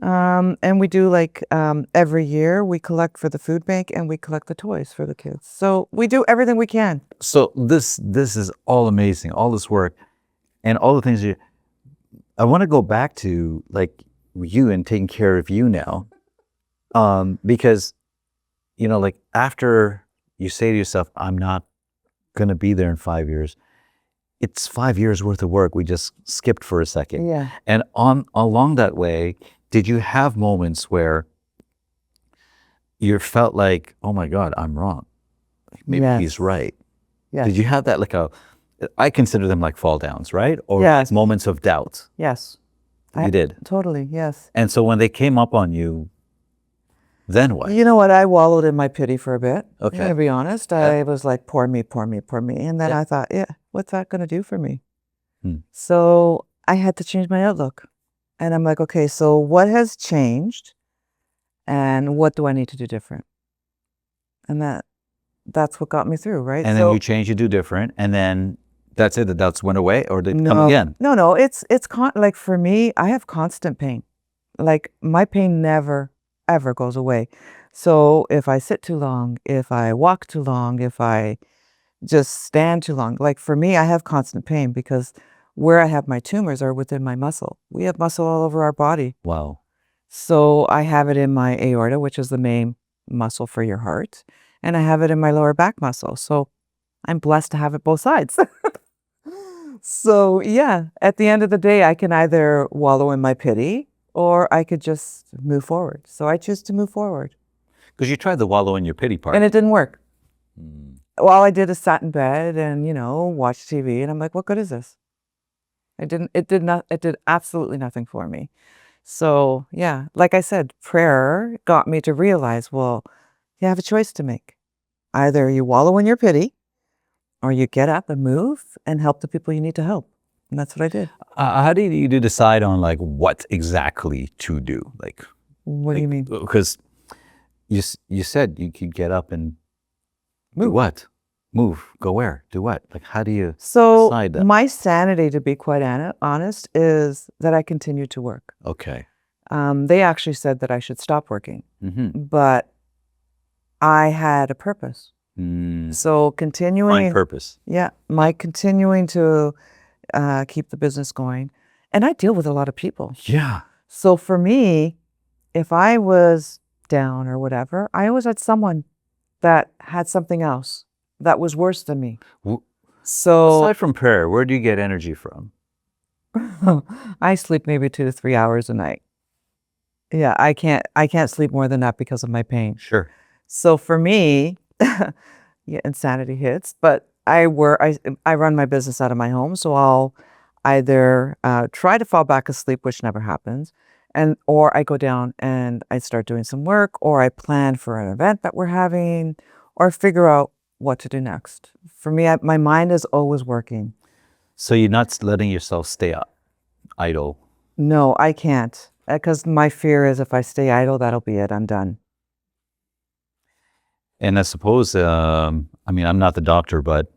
And we do every year we collect for the food bank and we collect the toys for the kids. So we do everything we can. So this is all amazing, all this work and all the things I want to go back to like you and taking care of you now. Because, like after you say to yourself, I'm not going to be there in 5 years. It's 5 years worth of work. We just skipped for a second. Yeah. And along that way, did you have moments where you felt like, oh my God, I'm wrong? Maybe Yes. he's right. Yes. Did you have that I consider them like fall downs, right? Or Yes. moments of doubt? Yes. You did. Totally. Yes. And so when they came up on you, then what? You know what? I wallowed in my pity for a bit. Okay. To be honest, I was like, poor me, poor me, poor me. And then Yeah. I thought, what's that going to do for me? Hmm. So I had to change my outlook. And I'm like, okay, so what has changed and what do I need to do different? And that's what got me through, right? And so, then you change, you do different. And then That's it. The doubts went away, or they come No, again? no. It's like for me, I have constant pain. Like my pain never ever goes away. So if I sit too long, if I walk too long, if I just stand too long, like for me, I have constant pain because where I have my tumors are within my muscle. We have muscle all over our body. Wow. So I have it in my aorta, which is the main muscle for your heart, and I have it in my lower back muscle. So I'm blessed to have it both sides. So yeah, at the end of the day, I can either wallow in my pity or I could just move forward. So I choose to move forward. Because you tried the wallow in your pity part. And it didn't work. Mm. All I did is sat in bed and, watch TV. And I'm like, what good is this? It did absolutely nothing for me. So yeah, like I said, prayer got me to realize, well, you have a choice to make. Either you wallow in your pity or you get up and move and help the people you need to help. And that's what I did. How do you decide on like what exactly to do? Like, What do you mean? Because you said you could get up and do Move. what? Move. Go where? Do what? Like, how do you So decide that? my sanity, to be quite honest, is that I continue to work. Okay. They actually said that I should stop working, Mm-hmm. but I had a purpose. So continuing, Find purpose. yeah, my continuing to keep the business going, and I deal with a lot of people. Yeah. So for me, if I was down or whatever, I always had someone that had something else that was worse than me. So Aside from prayer, where do you get energy from? I sleep maybe 2 to 3 hours a night. Yeah, I can't sleep more than that because of my pain. Sure. So for me, yeah, insanity hits, but I run my business out of my home, so I'll either try to fall back asleep, which never happens, or I go down and I start doing some work, or I plan for an event that we're having, or figure out what to do next. For me, my mind is always working. So you're not letting yourself stay idle. No, I can't, because my fear is if I stay idle, that'll be it. I'm done. And I suppose, I'm not the doctor, but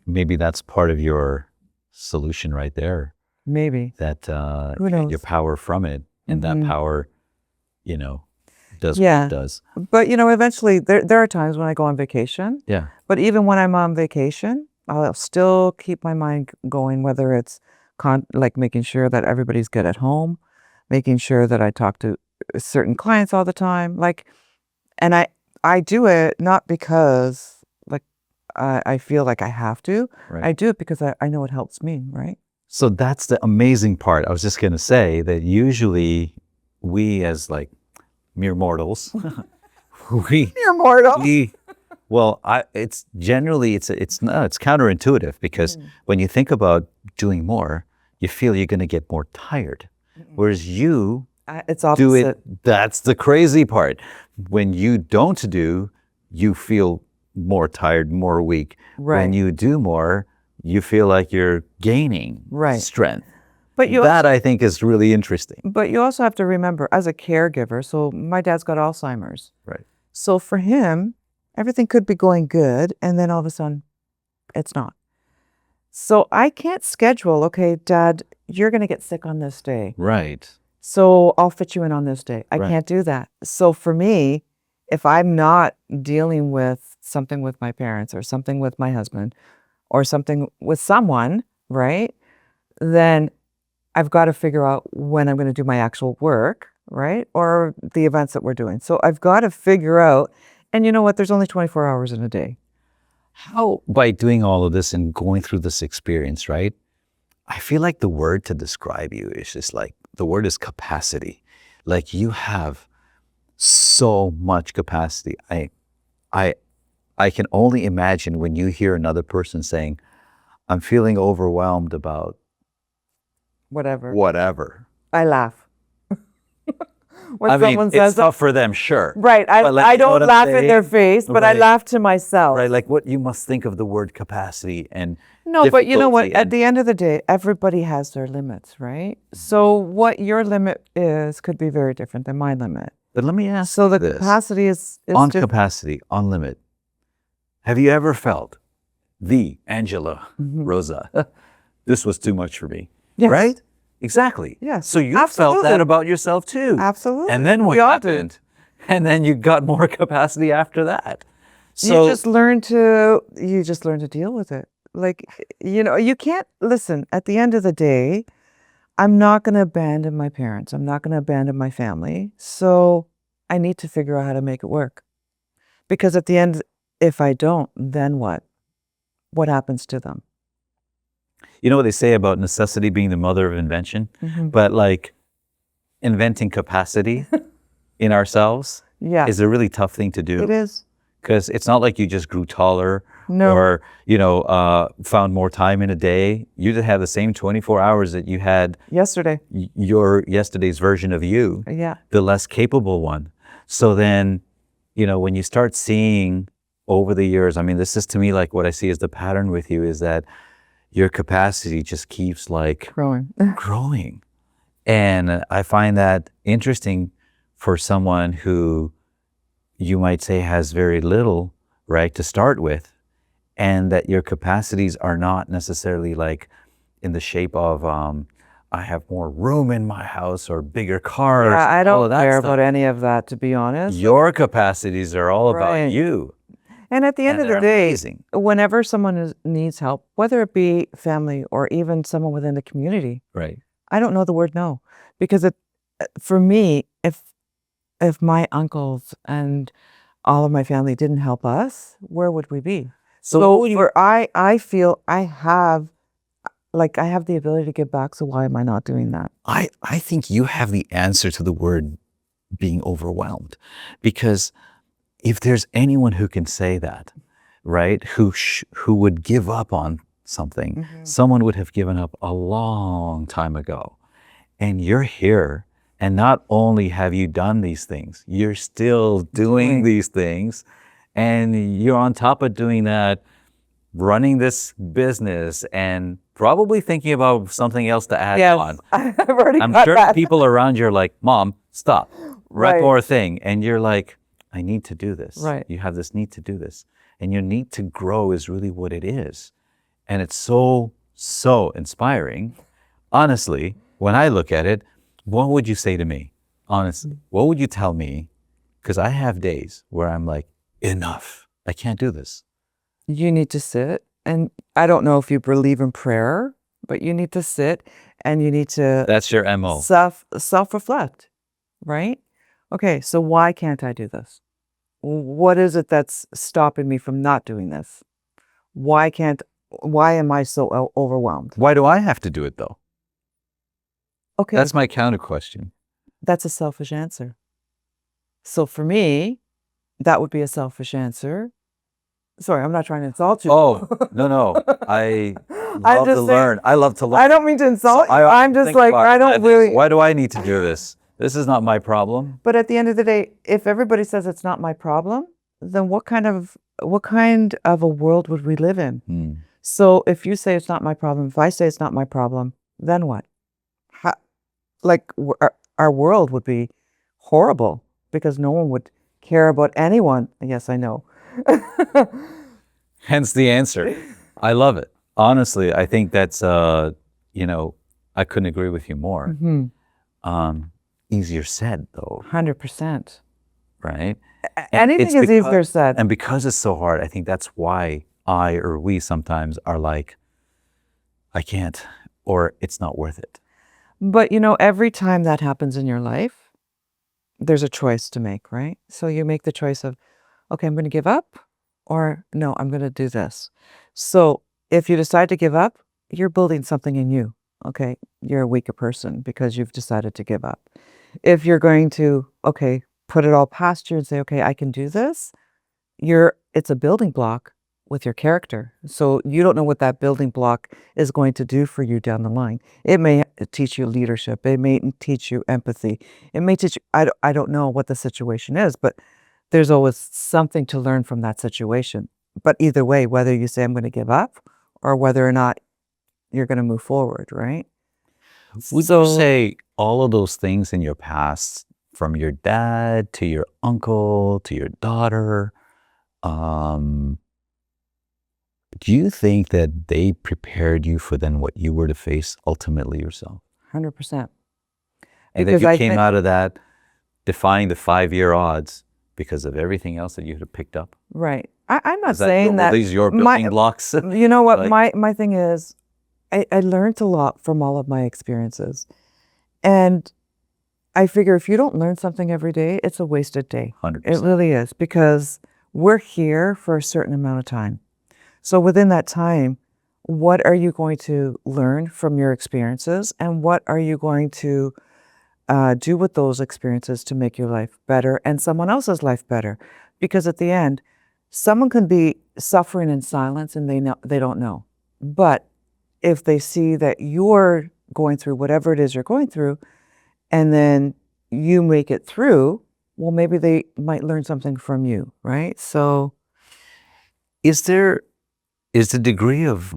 maybe that's part of your solution right there. Maybe. That Who knows? your power from it, and that power, does what Yeah. it does. But eventually there are times when I go on vacation. Yeah. But even when I'm on vacation, I'll still keep my mind going, whether it's like making sure that everybody's good at home, making sure that I talk to certain clients all the time. And I do it not because like I feel like I have to. Right. I do it because I know it helps me, right? So that's the amazing part. I was just going to say that usually we as like mere mortals, You're mortal. it's generally, it's counterintuitive because when you think about doing more, you feel you're going to get more tired. Whereas you It's opposite. do it, that's the crazy part. When you don't do, you feel more tired, more weak. Right. When you do more, you feel like you're gaining Right. strength. But That I think is really interesting. But you also have to remember, as a caregiver, so my dad's got Alzheimer's. Right. So for him, everything could be going good, and then all of a sudden, it's not. So I can't schedule, okay, Dad, you're going to get sick on this day. Right. So I'll fit you in on this day. I Right. can't do that. So for me, if I'm not dealing with something with my parents or something with my husband or something with someone, right, then I've got to figure out when I'm going to do my actual work, right, or the events that we're doing. So I've got to figure out, and you know what, there's only 24 hours in a day. How, by doing all of this and going through this experience, right, I feel like the word to describe you is just like, the word is capacity. Like you have so much capacity. I can only imagine when you hear another person saying, I'm feeling overwhelmed about whatever. I laugh. When I mean, someone it's says that, tough for them, sure. right, But like, I you know don't what I'm laugh in saying? their face, but I Right. laugh to myself. Right, like what you must think of the word capacity and No, but you know what? difficulty At and- the end of the day, everybody has their limits, right? So what your limit is could be very different than my limit. But let me ask So the this. capacity is On just, capacity, on limit, have you ever felt the Angela Rosa, this was too much for me. Yes. Right? Exactly. Yes. So you felt Absolutely. that about yourself too. Absolutely. And then what We all do. happened? And then you got more capacity after that. You So just learn to deal with it. Like, you can't listen. At the end of the day, I'm not going to abandon my parents. I'm not going to abandon my family. So I need to figure out how to make it work. Because at the end, if I don't, then what? What happens to them? you know what they say about necessity being the mother of invention? But like inventing capacity in ourselves Yeah, is a really tough thing to do. it is. Because it's not like you just grew taller No. or, found more time in a day. You just have the same 24 hours that you had Yesterday. your yesterday's version of you, Yeah. the less capable one. So then, when you start seeing over the years, I mean, this is to me like what I see as the pattern with you is that your capacity just keeps like growing. And I find that interesting for someone who you might say has very little, right, to start with, and that your capacities are not necessarily like in the shape of I have more room in my house or bigger cars. Yeah, I all don't of that care stuff. about any of that, to be honest. Your capacities are all about Right. you. And at the end And of the they're day, amazing. whenever someone needs help, whether it be family or even someone within the community, Right. I don't know the word no. Because for me, if my uncles and all of my family didn't help us, where would we be? So I feel I have the ability to give back. So why am I not doing that? I think you have the answer to the word being overwhelmed, because if there's anyone who can say that, right, who would give up on something, someone would have given up a long time ago. And you're here, and not only have you done these things, you're still doing these things, and you're on top of doing that, running this business and probably thinking about something else to add on. I've already I'm got sure that. people around you are like, Mom, stop, Right. one more thing. And you're like, I need to do this. Right. You have this need to do this. And your need to grow is really what it is. And it's so, so inspiring. Honestly, when I look at it, what would you say to me? Honestly, what would you tell me? Because I have days where I'm like, enough. I can't do this. You need to sit, and I don't know if you believe in prayer, but you need to sit and you need to That's your MO. self-reflect, right? Okay, so why can't I do this? What is it that's stopping me from not doing this? Why am I so overwhelmed? Why do I have to do it though? Okay, That's my counter question. that's a selfish answer. So for me, that would be a selfish answer. Sorry, I'm not trying to insult you. Oh, no. I love to just saying- learn. I love to learn. I don't mean to insult you. I I'm just think like, about I don't this. really. Why do I need to do this? This is not my problem. But at the end of the day, if everybody says it's not my problem, then what kind of a world would we live in? So if you say it's not my problem, if I say it's not my problem, then what? Our world would be horrible because no one would care about anyone. Yes, I know. Hence the answer. I love it. Honestly, I think that's, I couldn't agree with you more. Easier said though, 100%. right? Anything it's is because- easier said. And because it's so hard, I think that's why we sometimes are like, I can't, or it's not worth it. But every time that happens in your life, there's a choice to make, right? So you make the choice of, okay, I'm going to give up, or no, I'm going to do this. So if you decide to give up, you're building something in you. Okay, you're a weaker person because you've decided to give up. If you're going to, okay, put it all past you and say, okay, I can do this, it's a building block with your character. So you don't know what that building block is going to do for you down the line. It may teach you leadership. It may teach you empathy. It may teach you, I don't know what the situation is, but there's always something to learn from that situation. But either way, whether you say I'm going to give up or whether or not you're going to move forward, right? Would you say all of those things in your past, from your dad to your uncle to your daughter, Do you think that they prepared you for then what you were to face ultimately yourself? 100%. And that Because you I came think, out of that defying the 5-year odds because of everything else that you had picked up? right. I'm not Is that your, saying were that these your my, building blocks? you know what, Like, my thing is, I learned a lot from all of my experiences. And I figure if you don't learn something every day, it's a wasted day. 100%. It really is, because we're here for a certain amount of time. So within that time, what are you going to learn from your experiences, and what are you going to do with those experiences to make your life better and someone else's life better? Because at the end, someone can be suffering in silence and they don't know. But if they see that you're going through whatever it is you're going through, and then you make it through, well, maybe they might learn something from you, right? So, is the degree of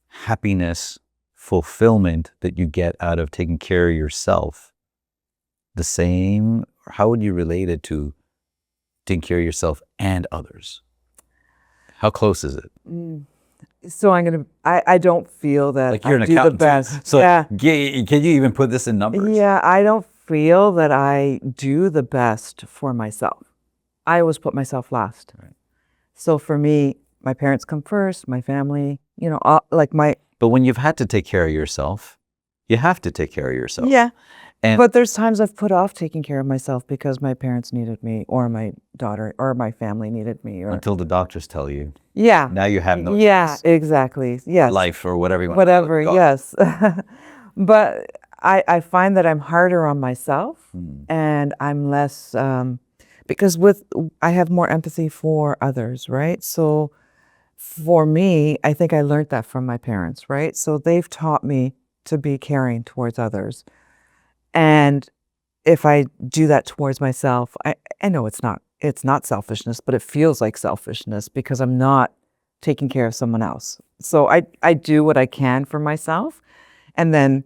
happiness, fulfillment that you get out of taking care of yourself the same? Or how would you relate it to taking care of yourself and others? How close is it? so I don't feel that Like, you're I an do the accountant too. best. So Yeah. can you even put this in numbers? Yeah, I don't feel that I do the best for myself. I always put myself last. Right. So for me, my parents come first, my family, like my, But when you've had to take care of yourself, you have to take care of yourself. yeah. And But there's times I've put off taking care of myself because my parents needed me, or my daughter or my family needed me, or until the doctors tell you, yeah. now you have no Yeah, choice. exactly. Yes. Life or whatever you want Whatever, to call it. yes. But I find that I'm harder on myself, and I'm less, because I have more empathy for others, right? So for me, I think I learned that from my parents, right? So they've taught me to be caring towards others. And if I do that towards myself, I know it's not selfishness, but it feels like selfishness because I'm not taking care of someone else. So I do what I can for myself, and then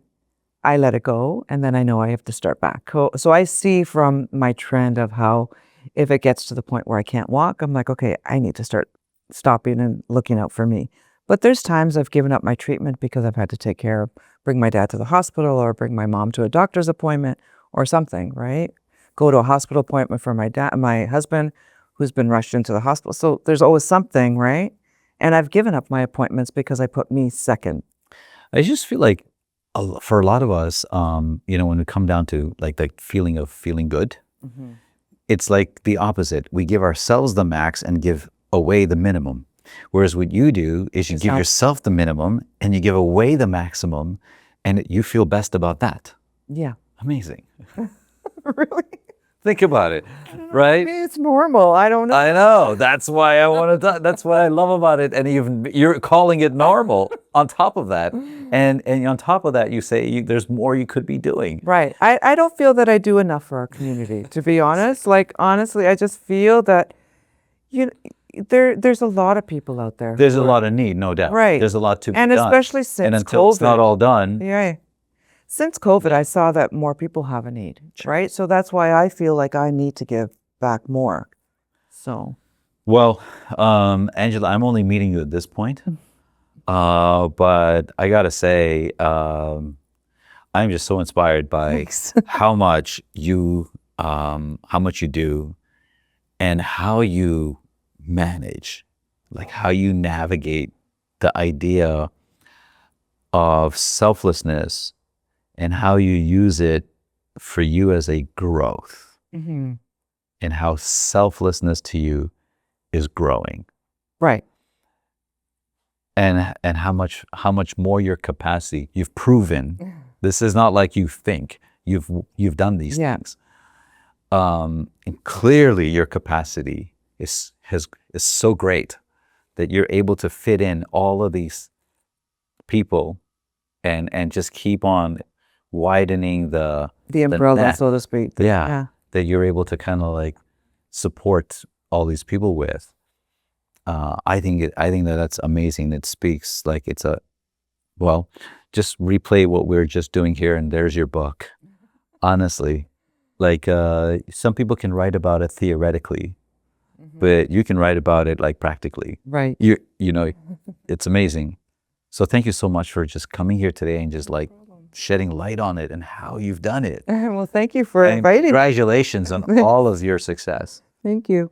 I let it go, and then I know I have to start back. So I see from my trend of how, if it gets to the point where I can't walk, I'm like, okay, I need to start stopping and looking out for me. But there's times I've given up my treatment because I've had to bring my dad to the hospital, or bring my mom to a doctor's appointment or something, right? Go to a hospital appointment for my husband, who's been rushed into the hospital. So there's always something, right? And I've given up my appointments because I put me second. I just feel like for a lot of us, when we come down to like the feeling of feeling good, it's like the opposite. We give ourselves the max and give away the minimum. Whereas what you do is you give yourself the minimum and you give away the maximum, and you feel best about that. Yeah. Amazing. Really? Think about it, right? Maybe it's normal. I don't know. I know. That's why I want to. That's what I love about it. And you're calling it normal on top of that, and on top of that, you say there's more you could be doing. Right. I don't feel that I do enough for our community, to be honest. Like, honestly, I just feel that there's a lot of people out there. There's a lot of need, no doubt. Right. There's a lot to be and done. especially since and until COVID. it's not all done, Yeah. Since COVID, I saw that more people have a need, right? So that's why I feel like I need to give back more. So. Well, Angela, I'm only meeting you at this point, but I gotta say, I'm just so inspired by how much you do, and how you manage, like how you navigate the idea of selflessness, and how you use it for you as a growth, and how selflessness to you is growing. Right. And how much more your capacity, you've proven. This is not like you think. You've done these things. And clearly your capacity is so great that you're able to fit in all of these people and just keep on widening the umbrella, net, so to speak. that you're able to kind of like support all these people with. I think that's amazing. It speaks like it's just replay what we're just doing here, and there's your book. Honestly, like some people can write about it theoretically, but you can write about it like practically. Right. You know, it's amazing. So thank you so much for just coming here today and just like shedding light on it and how you've done it. Well, thank you for And inviting. congratulations on all of your success. Thank you.